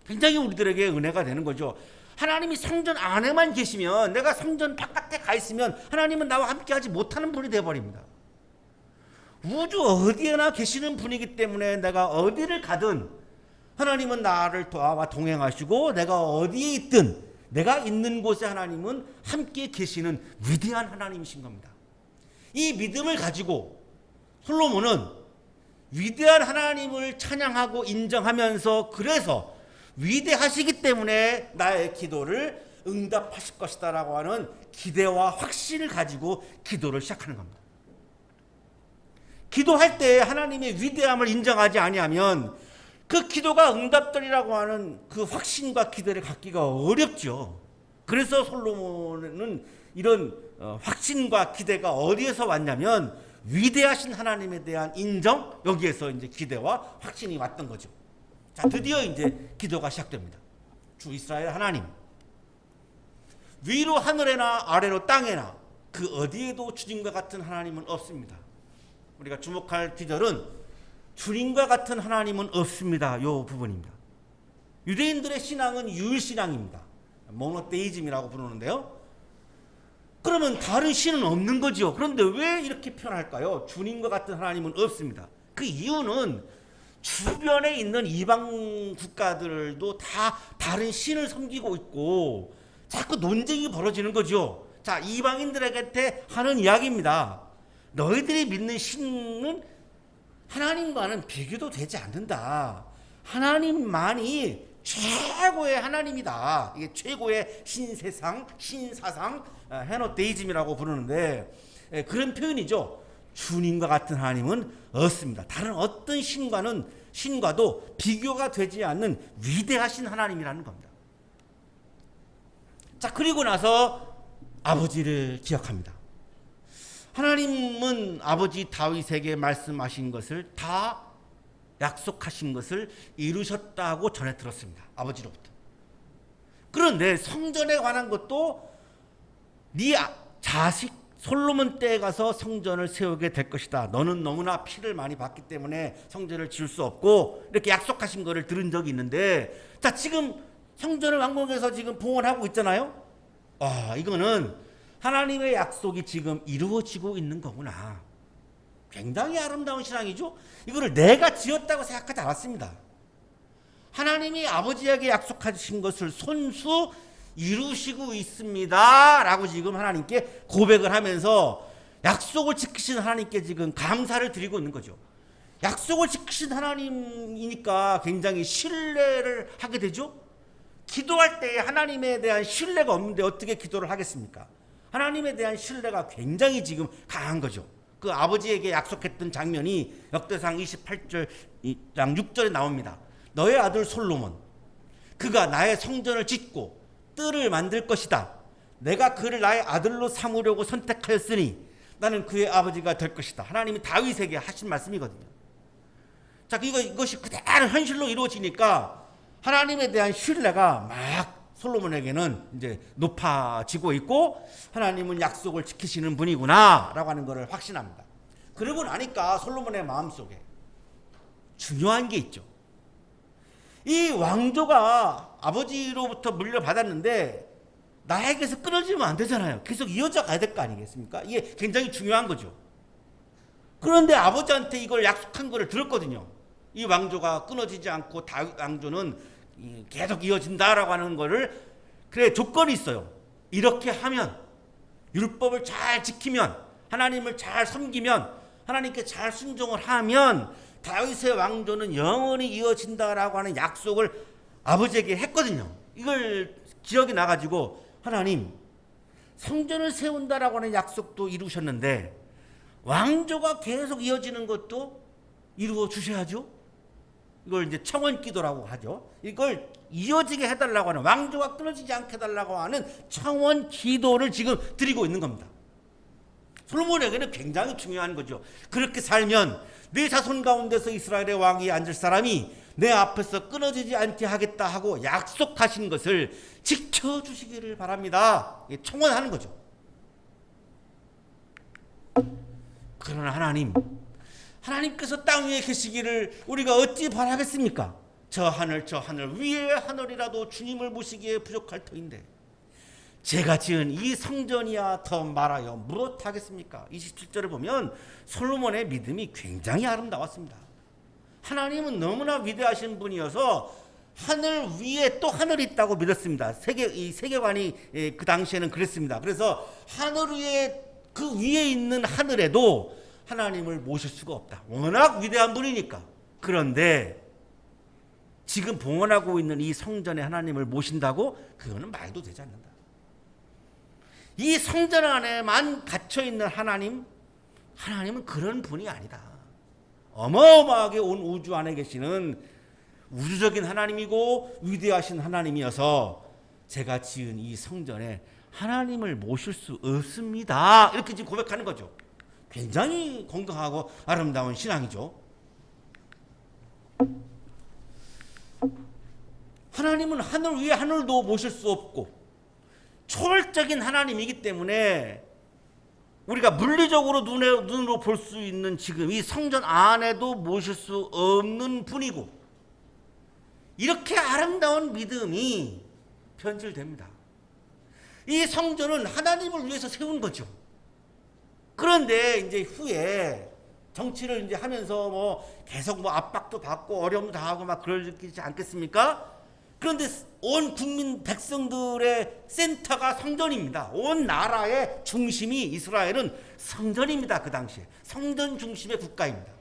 굉장히 우리들에게 은혜가 되는 거죠. 하나님이 성전 안에만 계시면 내가 성전 바깥에 가 있으면 하나님은 나와 함께 하지 못하는 분이 되어버립니다. 우주 어디에나 계시는 분이기 때문에 내가 어디를 가든 하나님은 나를 나와 동행하시고 내가 어디에 있든 내가 있는 곳에 하나님은 함께 계시는 위대한 하나님이신 겁니다. 이 믿음을 가지고 솔로몬은 위대한 하나님을 찬양하고 인정하면서 그래서 위대하시기 때문에 나의 기도를 응답하실 것이다 라고 하는 기대와 확신을 가지고 기도를 시작하는 겁니다. 기도할 때 하나님의 위대함을 인정하지 아니하면 그 기도가 응답되리라고 하는 그 확신과 기대를 갖기가 어렵죠. 그래서 솔로몬은 이런 확신과 기대가 어디에서 왔냐면 위대하신 하나님에 대한 인정, 여기에서 이제 기대와 확신이 왔던 거죠. 자, 드디어 이제 기도가 시작됩니다. 주 이스라엘 하나님, 위로 하늘에나 아래로 땅에나 그 어디에도 주님과 같은 하나님은 없습니다. 우리가 주목할 구절은 주님과 같은 하나님은 없습니다. 요 부분입니다. 유대인들의 신앙은 유일신앙입니다. 모노테이즘이라고 부르는데요. 그러면 다른 신은 없는 거죠. 그런데 왜 이렇게 표현할까요? 주님과 같은 하나님은 없습니다. 그 이유는 주변에 있는 이방 국가들도 다 다른 신을 섬기고 있고 자꾸 논쟁이 벌어지는 거죠. 자, 이방인들에게 하는 이야기입니다. 너희들이 믿는 신은 하나님과는 비교도 되지 않는다. 하나님만이 최고의 하나님이다. 이게 최고의 신세상, 신사상, 헤노데이즘이라고 부르는데 그런 표현이죠. 주님과 같은 하나님은 없습니다. 다른 어떤 신과도 비교가 되지 않는 위대하신 하나님이라는 겁니다. 자, 그리고 나서 아버지를 기억합니다. 하나님은 아버지 다윗에게 말씀하신 것을 다 약속하신 것을 이루셨다고 전해 들었습니다. 아버지로부터. 그런데 성전에 관한 것도 네 자식 솔로몬 때에 가서 성전을 세우게 될 것이다. 너는 너무나 피를 많이 봤기 때문에 성전을 지을 수 없고 이렇게 약속하신 것을 들은 적이 있는데, 자, 지금 성전을 왕궁에서 지금 봉헌하고 있잖아요. 이거는 하나님의 약속이 지금 이루어지고 있는 거구나. 굉장히 아름다운 신앙이죠. 이거를 내가 지었다고 생각하지 않았습니다. 하나님이 아버지에게 약속하신 것을 손수 이루시고 있습니다 라고 지금 하나님께 고백을 하면서 약속을 지키신 하나님께 지금 감사를 드리고 있는 거죠. 약속을 지키신 하나님이니까 굉장히 신뢰를 하게 되죠. 기도할 때 하나님에 대한 신뢰가 없는데 어떻게 기도를 하겠습니까? 하나님에 대한 신뢰가 굉장히 지금 강한 거죠. 그 아버지에게 약속했던 장면이 역대상 28장 6절에 나옵니다. 너의 아들 솔로몬, 그가 나의 성전을 짓고 뜰을 만들 것이다. 내가 그를 나의 아들로 삼으려고 선택하였으니 나는 그의 아버지가 될 것이다. 하나님이 다윗에게 하신 말씀이거든요. 자, 이것이 그대로 현실로 이루어지니까 하나님에 대한 신뢰가 막 솔로몬에게는 이제 높아지고 있고, 하나님은 약속을 지키시는 분이구나 라고 하는 것을 확신합니다. 그러고 나니까 솔로몬의 마음속에 중요한 게 있죠. 이 왕조가 아버지로부터 물려받았는데 나에게서 끊어지면 안 되잖아요. 계속 이어져 가야 될 거 아니겠습니까? 이게 굉장히 중요한 거죠. 그런데 아버지한테 이걸 약속한 거를 들었거든요. 이 왕조가 끊어지지 않고 다윗 왕조는 계속 이어진다라고 하는 거를, 그래, 조건이 있어요. 이렇게 하면, 율법을 잘 지키면, 하나님을 잘 섬기면, 하나님께 잘 순종을 하면 다윗의 왕조는 영원히 이어진다라고 하는 약속을 아버지에게 했거든요. 이걸 기억이 나가지고 하나님, 성전을 세운다라고 하는 약속도 이루셨는데 왕조가 계속 이어지는 것도 이루어 주셔야죠. 이걸 이제 청원 기도라고 하죠. 이걸 이어지게 해달라고 하는, 왕조가 끊어지지 않게 해달라고 하는 청원 기도를 지금 드리고 있는 겁니다. 솔로몬에게는 굉장히 중요한 거죠. 그렇게 살면 내 자손 가운데서 이스라엘의 왕이 앉을 사람이 내 앞에서 끊어지지 않게 하겠다 하고 약속하신 것을 지켜주시기를 바랍니다. 청원하는 거죠. 그러나 하나님께서 땅 위에 계시기를 우리가 어찌 바라겠습니까? 저 하늘 위의 하늘이라도 주님을 모시기에 부족할 터인데 제가 지은 이 성전이야 더 말하여 무엇하겠습니까? 27절을 보면 솔로몬의 믿음이 굉장히 아름다웠습니다. 하나님은 너무나 위대하신 분이어서 하늘 위에 또 하늘이 있다고 믿었습니다. 이 세계관이 그 당시에는 그랬습니다. 그래서 하늘 위에, 그 위에 있는 하늘에도 하나님을 모실 수가 없다. 워낙 위대한 분이니까. 그런데 지금 봉헌하고 있는 이 성전에 하나님을 모신다고? 그거는 말도 되지 않는다. 이 성전 안에만 갇혀있는 하나님은 그런 분이 아니다. 어마어마하게 온 우주 안에 계시는 우주적인 하나님이고 위대하신 하나님이어서 제가 지은 이 성전에 하나님을 모실 수 없습니다. 이렇게 지금 고백하는 거죠. 굉장히 건강하고 아름다운 신앙이죠. 하나님은 하늘 위에 하늘도 모실 수 없고 초월적인 하나님이기 때문에 우리가 물리적으로 눈으로 볼 수 있는 지금 이 성전 안에도 모실 수 없는 분이고, 이렇게 아름다운 믿음이 변질됩니다. 이 성전은 하나님을 위해서 세운 거죠. 그런데 이제 후에 정치를 이제 하면서 계속 압박도 받고 어려움도 당하고 막 그러지 않겠습니까? 그런데 온 국민 백성들의 센터가 성전입니다. 온 나라의 중심이 이스라엘은 성전입니다. 그 당시에 성전 중심의 국가입니다.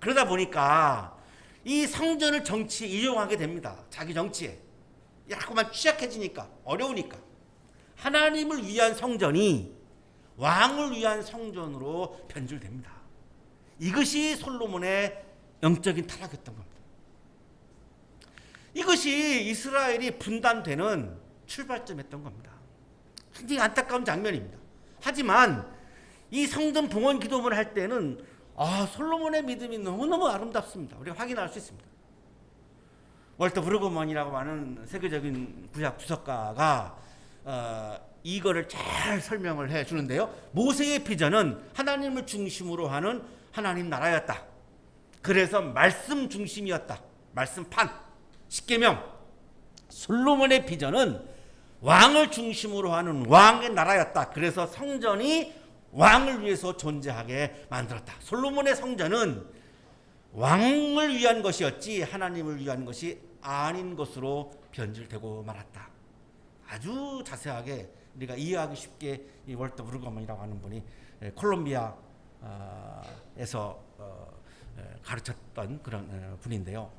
그러다 보니까 이 성전을 정치에 이용하게 됩니다. 자기 정치에 자꾸만 취약해지니까, 어려우니까 하나님을 위한 성전이 왕을 위한 성전으로 변질됩니다. 이것이 솔로몬의 영적인 타락이었던 겁니다. 이것이 이스라엘이 분단되는 출발점이었던 겁니다. 굉장히 안타까운 장면입니다. 하지만 이 성전 봉헌 기도문을 할 때는 솔로몬의 믿음이 너무너무 아름답습니다. 우리가 확인할 수 있습니다. 월터 브루그먼이라고 하는 세계적인 구약 주석가가 이거를 잘 설명을 해 주는데요. 모세의 비전은 하나님을 중심으로 하는 하나님 나라였다. 그래서 말씀 중심이었다. 말씀판, 십계명. 솔로몬의 비전은 왕을 중심으로 하는 왕의 나라였다. 그래서 성전이 왕을 위해서 존재하게 만들었다. 솔로몬의 성전은 왕을 위한 것이었지 하나님을 위한 것이 아닌 것으로 변질되고 말았다. 아주 자세하게 우리가 이해하기 쉽게 이 월터 브루그먼이라고 하는 분이 콜롬비아에서 가르쳤던 그런 분인데요.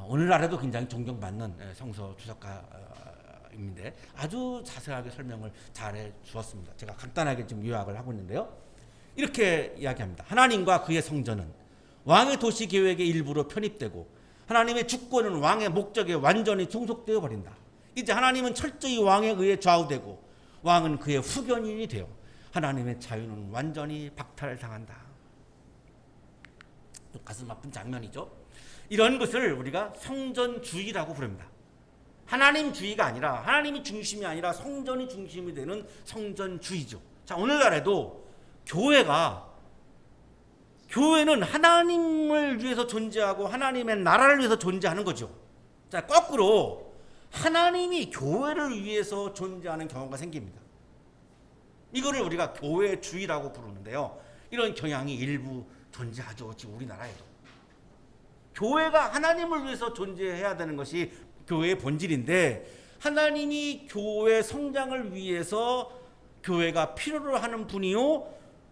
오늘날에도 굉장히 존경받는 성서 주석가인데 아주 자세하게 설명을 잘해 주었습니다. 제가 간단하게 좀 요약을 하고 있는데요. 이렇게 이야기합니다. 하나님과 그의 성전은 왕의 도시 계획의 일부로 편입되고 하나님의 주권은 왕의 목적에 완전히 종속되어 버린다. 이제 하나님은 철저히 왕에 의해 좌우되고 왕은 그의 후견인이 되어 하나님의 자유는 완전히 박탈당한다. 좀 가슴 아픈 장면이죠. 이런 것을 우리가 성전주의라고 부릅니다. 하나님주의가 아니라 하나님이 중심이 아니라 성전이 중심이 되는 성전주의죠. 자, 오늘날에도 교회는 하나님을 위해서 존재하고 하나님의 나라를 위해서 존재하는 거죠. 자, 거꾸로 하나님이 교회를 위해서 존재하는 경우가 생깁니다. 이거를 우리가 교회주의라고 부르는데요. 이런 경향이 일부 존재하죠. 지금 우리나라에도. 교회가 하나님을 위해서 존재해야 되는 것이 교회의 본질인데 하나님이 교회 성장을 위해서 교회가 필요로 하는 분이요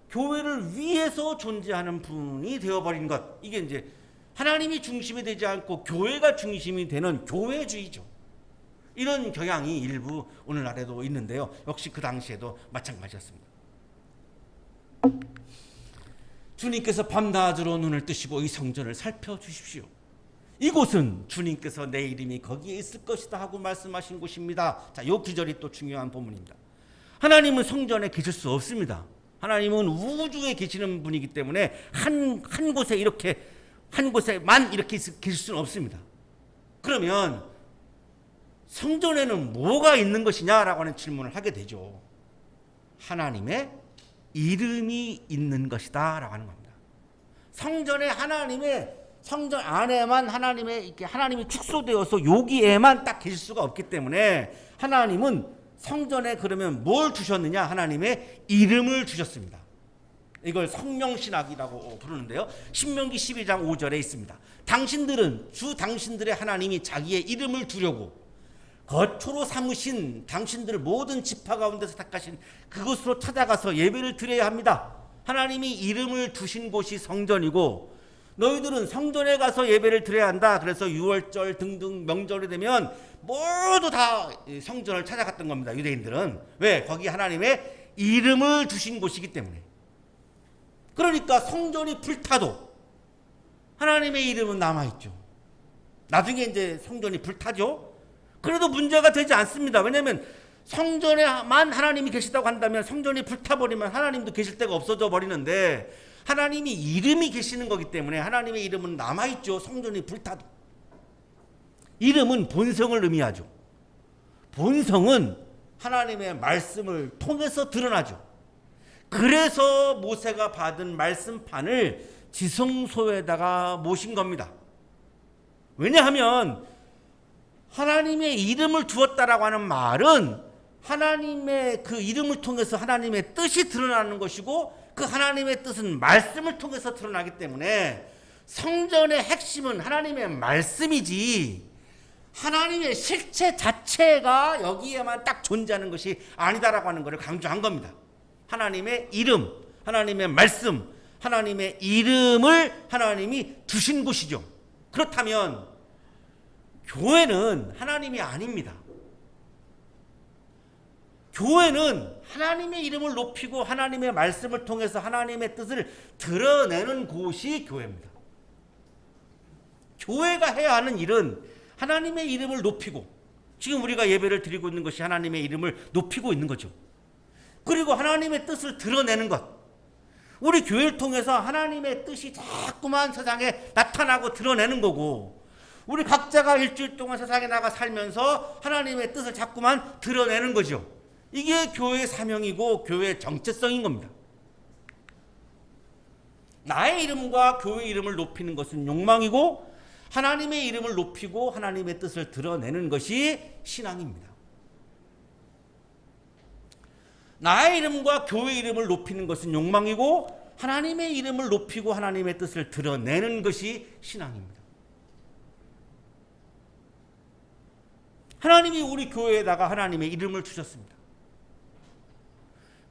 교회를 위해서 존재하는 분이 되어버린 것, 이게 이제 하나님이 중심이 되지 않고 교회가 중심이 되는 교회주의죠. 이런 경향이 일부 오늘날에도 있는데요. 역시 그 당시에도 마찬가지였습니다. 주님께서 밤낮으로 눈을 뜨시고 이 성전을 살펴주십시오. 이곳은 주님께서 내 이름이 거기에 있을 것이다 하고 말씀하신 곳입니다. 자, 이 구절이 또 중요한 본문입니다. 하나님은 성전에 계실 수 없습니다. 하나님은 우주에 계시는 분이기 때문에 한 곳에만 이렇게 계실 수는 없습니다. 그러면 성전에는 뭐가 있는 것이냐라고 하는 질문을 하게 되죠. 하나님의 이름이 있는 것이다 라고 하는 겁니다. 성전에 성전 안에만 하나님이 축소되어서 여기에만 딱 계실 수가 없기 때문에 하나님은 성전에 그러면 뭘 주셨느냐? 하나님의 이름을 주셨습니다. 이걸 성명신학이라고 부르는데요. 신명기 12장 5절에 있습니다. 당신들의 하나님이 자기의 이름을 두려고 거초로 삼으신 당신들을 모든 지파 가운데서 택하신 그곳으로 찾아가서 예배를 드려야 합니다. 하나님이 이름을 두신 곳이 성전이고 너희들은 성전에 가서 예배를 드려야 한다. 그래서 유월절 등등 명절이 되면 모두 다 성전을 찾아갔던 겁니다. 유대인들은. 왜? 거기 하나님의 이름을 두신 곳이기 때문에. 그러니까 성전이 불타도 하나님의 이름은 남아있죠. 나중에 이제 성전이 불타죠. 그래도 문제가 되지 않습니다. 왜냐하면 성전에만 하나님이 계시다고 한다면 성전이 불타버리면 하나님도 계실 데가 없어져 버리는데 하나님이 이름이 계시는 거기 때문에 하나님의 이름은 남아있죠. 성전이 불타도. 이름은 본성을 의미하죠. 본성은 하나님의 말씀을 통해서 드러나죠. 그래서 모세가 받은 말씀판을 지성소에다가 모신 겁니다. 왜냐하면 하나님의 이름을 두었다라고 하는 말은 하나님의 그 이름을 통해서 하나님의 뜻이 드러나는 것이고 그 하나님의 뜻은 말씀을 통해서 드러나기 때문에 성전의 핵심은 하나님의 말씀이지 하나님의 실체 자체가 여기에만 딱 존재하는 것이 아니다라고 하는 것을 강조한 겁니다. 하나님의 이름, 하나님의 말씀, 하나님의 이름을 하나님이 두신 곳이죠. 그렇다면 교회는 하나님이 아닙니다. 교회는 하나님의 이름을 높이고 하나님의 말씀을 통해서 하나님의 뜻을 드러내는 곳이 교회입니다. 교회가 해야 하는 일은 하나님의 이름을 높이고 지금 우리가 예배를 드리고 있는 것이 하나님의 이름을 높이고 있는 거죠. 그리고 하나님의 뜻을 드러내는 것. 우리 교회를 통해서 하나님의 뜻이 자꾸만 세상에 나타나고 드러내는 거고, 우리 각자가 일주일 동안 세상에 나가 살면서 하나님의 뜻을 자꾸만 드러내는 거죠. 이게 교회의 사명이고 교회의 정체성인 겁니다. 나의 이름과 교회 이름을 높이는 것은 욕망이고, 하나님의 이름을 높이고 하나님의 뜻을 드러내는 것이 신앙입니다. 나의 이름과 교회 이름을 높이는 것은 욕망이고, 하나님의 이름을 높이고 하나님의 뜻을 드러내는 것이 신앙입니다. 하나님이 우리 교회에다가 하나님의 이름을 주셨습니다.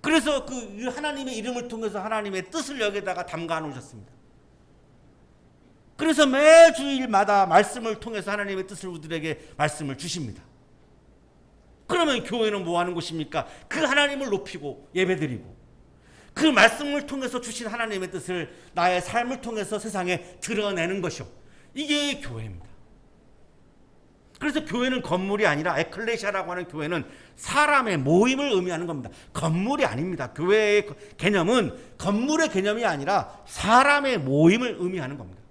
그래서 그 하나님의 이름을 통해서 하나님의 뜻을 여기다가 담가 놓으셨습니다. 그래서 매 주일마다 말씀을 통해서 하나님의 뜻을 우리들에게 말씀을 주십니다. 그러면 교회는 뭐 하는 곳입니까? 그 하나님을 높이고 예배드리고, 그 말씀을 통해서 주신 하나님의 뜻을 나의 삶을 통해서 세상에 드러내는 것이요, 이게 교회입니다. 그래서 교회는 건물이 아니라, 에클레시아라고 하는 교회는 사람의 모임을 의미하는 겁니다. 건물이 아닙니다. 교회의 개념은 건물의 개념이 아니라 사람의 모임을 의미하는 겁니다.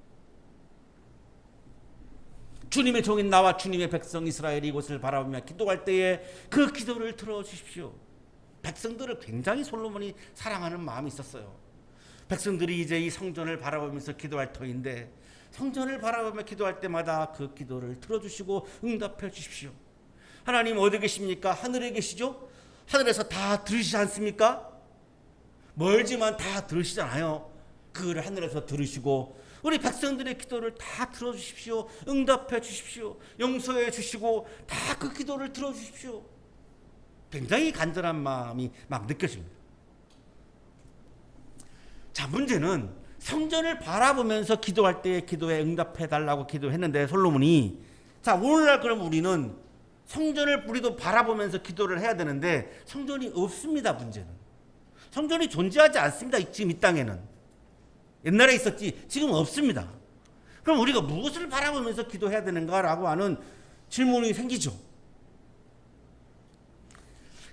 주님의 종인 나와 주님의 백성 이스라엘이 이곳을 바라보며 기도할 때에 그 기도를 들어주십시오. 백성들을 굉장히 솔로몬이 사랑하는 마음이 있었어요. 백성들이 이제 이 성전을 바라보면서 기도할 터인데, 성전을 바라보며 기도할 때마다 그 기도를 들어주시고 응답해 주십시오. 하나님 어디 계십니까? 하늘에 계시죠? 하늘에서 다 들으시지 않습니까? 멀지만 다 들으시잖아요. 그걸 하늘에서 들으시고 우리 백성들의 기도를 다 들어주십시오. 응답해 주십시오. 용서해 주시고 다 그 기도를 들어주십시오. 굉장히 간절한 마음이 막 느껴집니다. 자, 문제는 성전을 바라보면서 기도할 때에 기도에 응답해 달라고 기도했는데, 솔로몬이, 자, 오늘날 그럼 우리는 성전을 우리도 바라보면서 기도를 해야 되는데 성전이 없습니다. 문제는 성전이 존재하지 않습니다. 지금 이 땅에는. 옛날에 있었지 지금 없습니다. 그럼 우리가 무엇을 바라보면서 기도해야 되는가라고 하는 질문이 생기죠.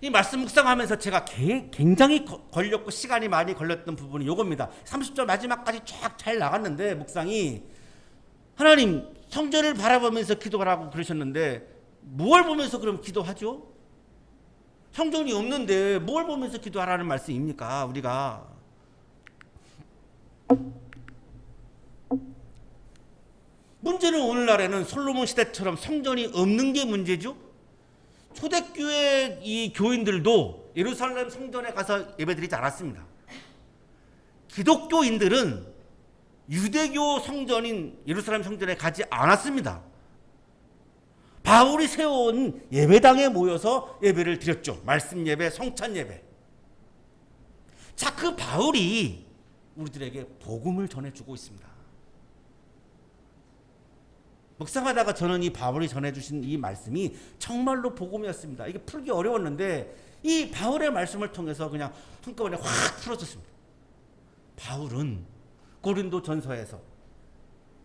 이 말씀 묵상하면서 제가 굉장히 걸렸고 시간이 많이 걸렸던 부분이 이겁니다. 30절 마지막까지 쫙 잘 나갔는데, 묵상이 하나님 성전을 바라보면서 기도하라고 그러셨는데 뭘 보면서 그럼 기도하죠? 성전이 없는데 뭘 보면서 기도하라는 말씀입니까? 우리가 문제는 오늘날에는 솔로몬 시대처럼 성전이 없는 게 문제죠. 초대교회 이 교인들도 예루살렘 성전에 가서 예배드리지 않았습니다. 기독교인들은 유대교 성전인 예루살렘 성전에 가지 않았습니다. 바울이 세워온 예배당에 모여서 예배를 드렸죠. 말씀 예배, 성찬 예배. 자, 그 바울이 우리들에게 복음을 전해주고 있습니다. 묵상하다가 저는 이 바울이 전해주신 이 말씀이 정말로 복음이었습니다. 이게 풀기 어려웠는데 이 바울의 말씀을 통해서 그냥 한꺼번에 확 풀어졌습니다. 바울은 고린도 전서에서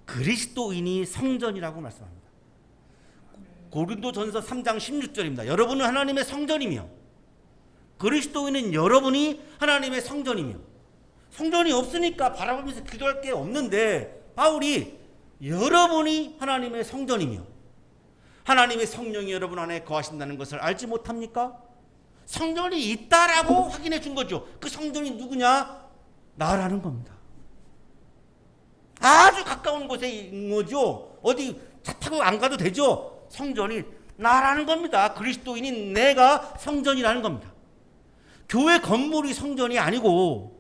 그리스도인이 성전이라고 말씀합니다. 고린도 전서 3장 16절입니다. 여러분은 하나님의 성전이며 그리스도인은 여러분이 하나님의 성전이며, 성전이 없으니까 바라보면서 기도할 게 없는데 바울이 여러분이 하나님의 성전이며 하나님의 성령이 여러분 안에 거하신다는 것을 알지 못합니까? 성전이 있다라고 확인해 준 거죠. 그 성전이 누구냐? 나라는 겁니다. 아주 가까운 곳에 있는 거죠. 어디 차 타고 안 가도 되죠. 성전이 나라는 겁니다. 그리스도인인 내가 성전이라는 겁니다. 교회 건물이 성전이 아니고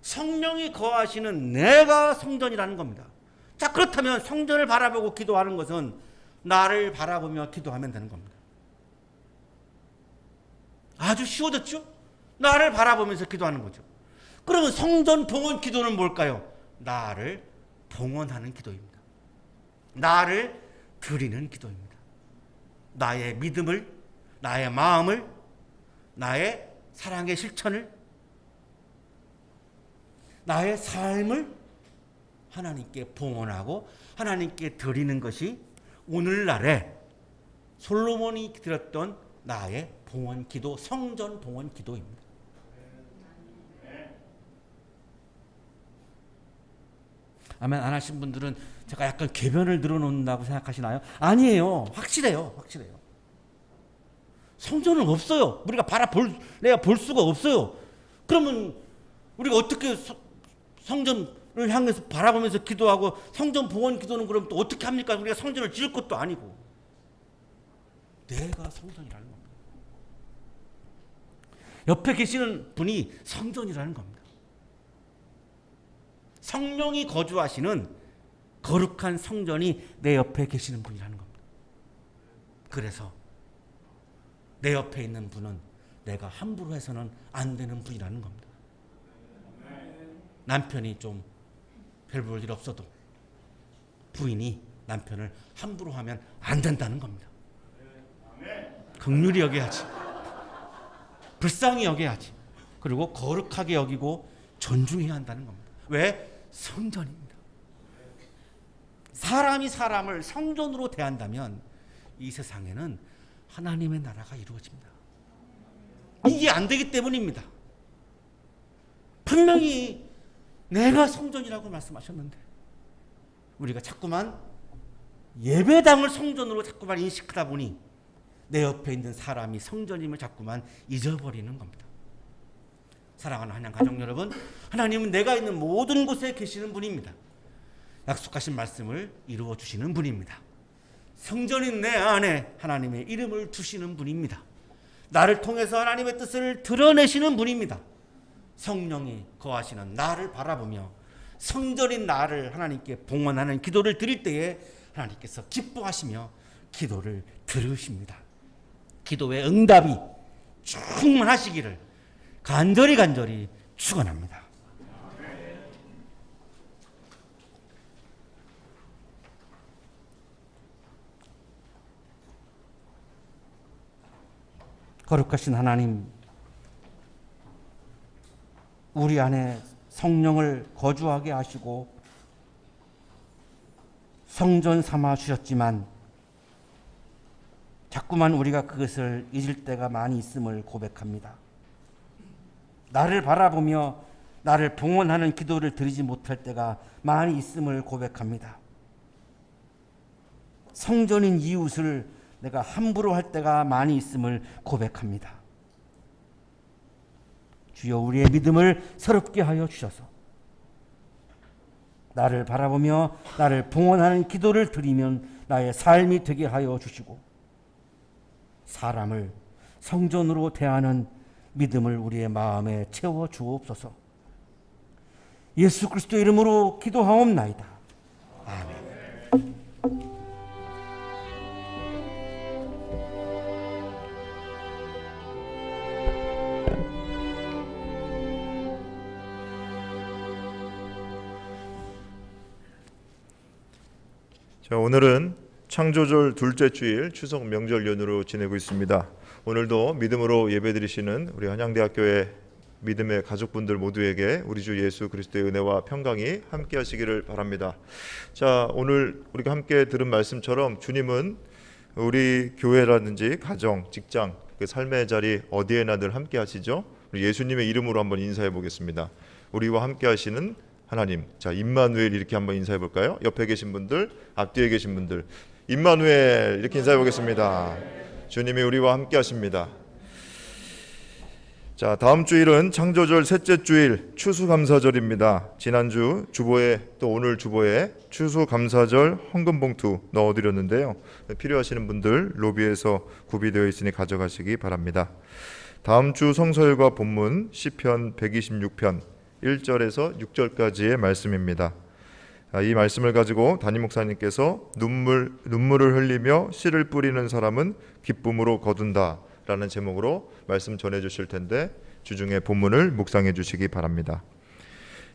성령이 거하시는 내가 성전이라는 겁니다. 자, 그렇다면 성전을 바라보고 기도하는 것은 나를 바라보며 기도하면 되는 겁니다. 아주 쉬워졌죠? 나를 바라보면서 기도하는 거죠. 그러면 성전 봉헌 기도는 뭘까요? 나를 봉헌하는 기도입니다. 나를 드리는 기도입니다. 나의 믿음을, 나의 마음을, 나의 사랑의 실천을, 나의 삶을 하나님께 봉헌하고 하나님께 드리는 것이 오늘날에 솔로몬이 드렸던 나의 봉헌 기도, 성전 봉헌 기도입니다. 아멘 안 하신 분들은 제가 약간 궤변을 늘어놓는다고 생각하시나요? 아니에요. 확실해요. 성전은 없어요. 우리가 내가 볼 수가 없어요. 그러면 우리가 어떻게 성전을 향해서 바라보면서 기도하고 성전 봉헌 기도는 그럼 또 어떻게 합니까? 우리가 성전을 지을 것도 아니고. 내가 성전이라는 겁니다. 옆에 계시는 분이 성전이라는 겁니다. 성령이 거주하시는 거룩한 성전이 내 옆에 계시는 분이라는 겁니다. 그래서 내 옆에 있는 분은 내가 함부로 해서는 안 되는 분이라는 겁니다. 남편이 좀 별 볼 일 없어도 부인이 남편을 함부로 하면 안 된다는 겁니다. 긍휼히 여겨야지. 불쌍히 여겨야지. 그리고 거룩하게 여기고 존중해야 한다는 겁니다. 왜? 성전입니다. 사람이 사람을 성전으로 대한다면 이 세상에는 하나님의 나라가 이루어집니다. 이게 안 되기 때문입니다. 분명히 내가 성전이라고 말씀하셨는데 우리가 자꾸만 예배당을 성전으로 자꾸만 인식하다 보니 내 옆에 있는 사람이 성전임을 자꾸만 잊어버리는 겁니다. 사랑하는 한양 가족 여러분, 하나님은 내가 있는 모든 곳에 계시는 분입니다. 약속하신 말씀을 이루어 주시는 분입니다. 성전인 내 안에 하나님의 이름을 두시는 분입니다. 나를 통해서 하나님의 뜻을 드러내시는 분입니다. 성령이 거하시는 나를 바라보며 성전인 나를 하나님께 봉헌하는 기도를 드릴 때에 하나님께서 기뻐하시며 기도를 들으십니다. 기도의 응답이 충만하시기를 간절히 축원합니다. 거룩하신 하나님, 우리 안에 성령을 거주하게 하시고 성전 삼아 주셨지만 자꾸만 우리가 그것을 잊을 때가 많이 있음을 고백합니다. 나를 바라보며 나를 봉헌하는 기도를 드리지 못할 때가 많이 있음을 고백합니다. 성전인 이웃을 내가 함부로 할 때가 많이 있음을 고백합니다. 주여, 우리의 믿음을 새롭게 하여 주셔서 나를 바라보며 나를 봉헌하는 기도를 드리면 나의 삶이 되게 하여 주시고 사람을 성전으로 대하는 믿음을 우리의 마음에 채워 주옵소서. 예수 그리스도의 이름으로 기도하옵나이다. 아멘. 자, 오늘은 창조절 둘째 주일 추석 명절 연휴로 지내고 있습니다. 오늘도 믿음으로 예배드리시는 우리 한양대학교의 믿음의 가족분들 모두에게 우리 주 예수 그리스도의 은혜와 평강이 함께 하시기를 바랍니다. 자, 오늘 우리가 함께 들은 말씀처럼 주님은 우리 교회라든지 가정, 직장, 그 삶의 자리 어디에나 늘 함께 하시죠. 우리 예수님의 이름으로 한번 인사해 보겠습니다. 우리와 함께 하시는 하나님. 자, 임마누엘 이렇게 한번 인사해 볼까요? 옆에 계신 분들, 앞뒤에 계신 분들, 임마누엘 이렇게 인사해 보겠습니다. 주님이 우리와 함께 하십니다. 자, 다음 주일은 창조절 셋째 주일 추수감사절입니다. 지난주 주보에 또 오늘 주보에 추수감사절 헌금봉투 넣어드렸는데요. 필요하시는 분들 로비에서 구비되어 있으니 가져가시기 바랍니다. 다음 주 성서일과 본문 시편 126편 1절에서 6절까지의 말씀입니다. 이 말씀을 가지고 담임 목사님께서 눈물을 흘리며 씨를 뿌리는 사람은 기쁨으로 거둔다 라는 제목으로 말씀 전해 주실 텐데 주중에 본문을 묵상해 주시기 바랍니다.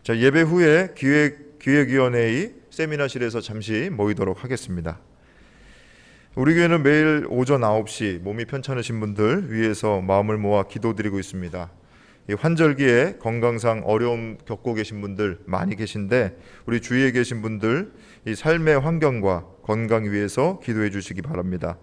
자, 예배 후에 기획위원회의 세미나실에서 잠시 모이도록 하겠습니다. 우리 교회는 매일 오전 9시 몸이 편찮으신 분들 위해서 마음을 모아 기도드리고 있습니다. 이 환절기에 건강상 어려움 겪고 계신 분들 많이 계신데 우리 주위에 계신 분들 이 삶의 환경과 건강 위해서 기도해 주시기 바랍니다.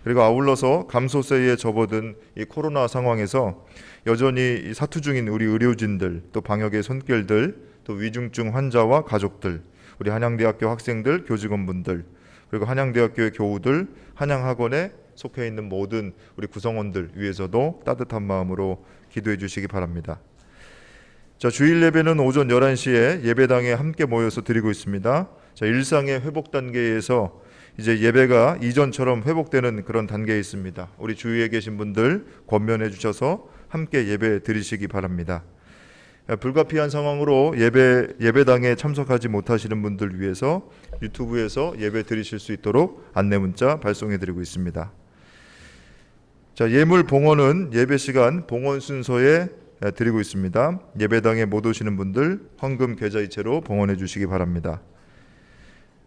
그리고 아울러서 감소세에 접어든 이 코로나 상황에서 여전히 사투 중인 우리 의료진들, 또 방역의 손길들, 또 위중증 환자와 가족들, 우리 한양대학교 학생들, 교직원분들, 그리고 한양대학교의 교우들, 한양학원에 속해 있는 모든 우리 구성원들 위해서도 따뜻한 마음으로 기도해 주시기 바랍니다. 자, 주일 예배는 오전 11시에 예배당에 함께 모여서 드리고 있습니다. 자, 일상의 회복 단계에서 이제 예배가 이전처럼 회복되는 그런 단계에 있습니다. 우리 주위에 계신 분들 권면해 주셔서 함께 예배 드리시기 바랍니다. 불가피한 상황으로 예배당에 참석하지 못하시는 분들 위해서 유튜브에서 예배 드리실 수 있도록 안내 문자 발송해 드리고 있습니다. 자, 예물 봉헌은 예배 시간 봉헌 순서에 드리고 있습니다. 예배당에 못 오시는 분들 헌금 계좌이체로 봉헌해 주시기 바랍니다.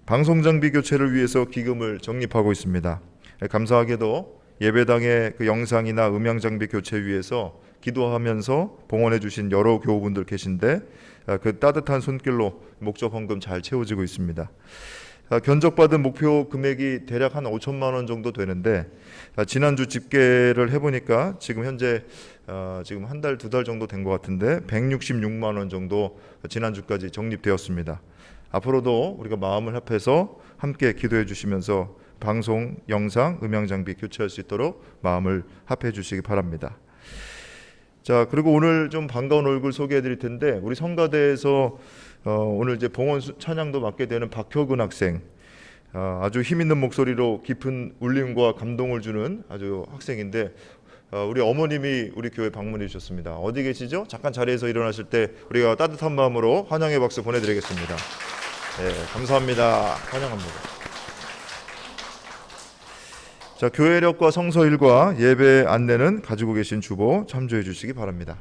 방송 장비 교체를 위해서 기금을 적립하고 있습니다. 감사하게도 예배당의 그 영상이나 음향 장비 교체 위해서 기도하면서 봉헌해 주신 여러 교우분들 계신데 그 따뜻한 손길로 목적 헌금 잘 채워지고 있습니다. 견적받은 목표 금액이 대략 한 5천만 원 정도 되는데 지난주 집계를 해보니까 지금 현재 지금 한 달, 두 달 정도 된 것 같은데 166만 원 정도 지난주까지 적립되었습니다. 앞으로도 우리가 마음을 합해서 함께 기도해 주시면서 방송, 영상, 음향 장비 교체할 수 있도록 마음을 합해 주시기 바랍니다. 자, 그리고 오늘 좀 반가운 얼굴 소개해 드릴 텐데 우리 성가대에서 오늘 이제 봉헌 찬양도 맡게 되는 박효근 학생, 아주 힘 있는 목소리로 깊은 울림과 감동을 주는 아주 학생인데 우리 어머님이 우리 교회 방문해 주셨습니다. 어디 계시죠? 잠깐 자리에서 일어나실 때 우리가 따뜻한 마음으로 환영의 박수 보내드리겠습니다. 네, 감사합니다. 환영합니다. 자, 교회력과 성서일과 예배 안내는 가지고 계신 주보 참조해 주시기 바랍니다.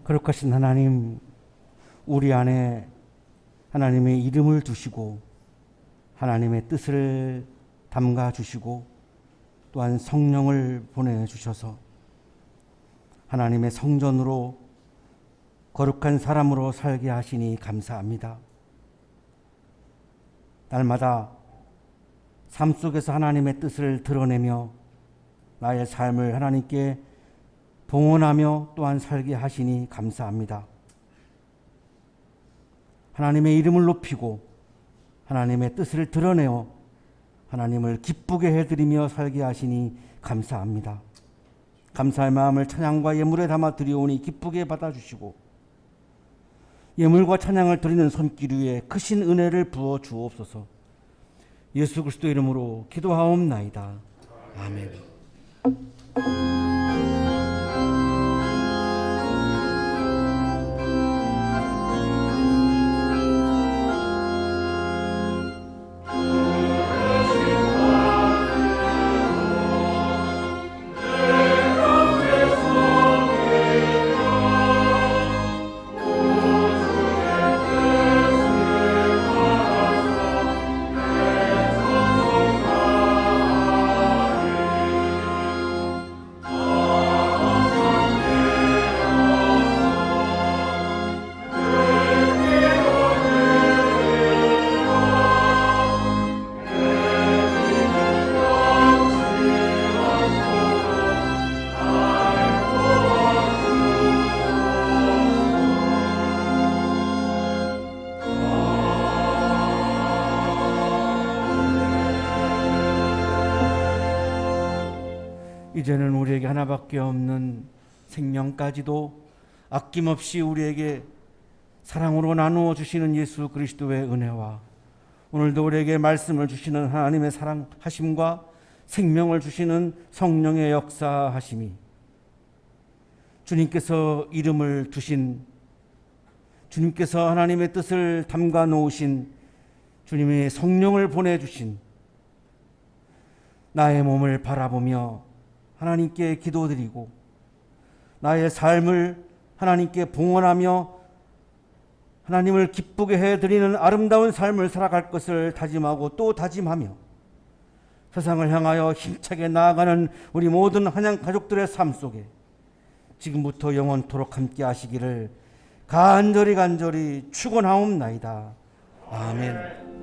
거룩하신 하나님, 우리 안에 하나님의 이름을 두시고 하나님의 뜻을 담가 주시고 또한 성령을 보내주셔서 하나님의 성전으로 거룩한 사람으로 살게 하시니 감사합니다. 날마다 삶 속에서 하나님의 뜻을 드러내며 나의 삶을 하나님께 봉헌하며 또한 살게 하시니 감사합니다. 하나님의 이름을 높이고 하나님의 뜻을 드러내어 하나님을 기쁘게 해드리며 살게 하시니 감사합니다. 감사의 마음을 찬양과 예물에 담아 드리오니 기쁘게 받아주시고 예물과 찬양을 드리는 손길 위에 크신 은혜를 부어 주옵소서. 예수 그리스도 이름으로 기도하옵나이다. 아멘. 이제는 우리에게 하나밖에 없는 생명까지도 아낌없이 우리에게 사랑으로 나누어 주시는 예수 그리스도의 은혜와 오늘도 우리에게 말씀을 주시는 하나님의 사랑하심과 생명을 주시는 성령의 역사하심이 주님께서 이름을 두신 주님께서 하나님의 뜻을 담가 놓으신 주님의 성령을 보내주신 나의 몸을 바라보며 하나님께 기도드리고 나의 삶을 하나님께 봉헌하며 하나님을 기쁘게 해드리는 아름다운 삶을 살아갈 것을 다짐하고 또 다짐하며 세상을 향하여 힘차게 나아가는 우리 모든 한양 가족들의 삶 속에 지금부터 영원토록 함께 하시기를 간절히 축원하옵나이다. 아멘.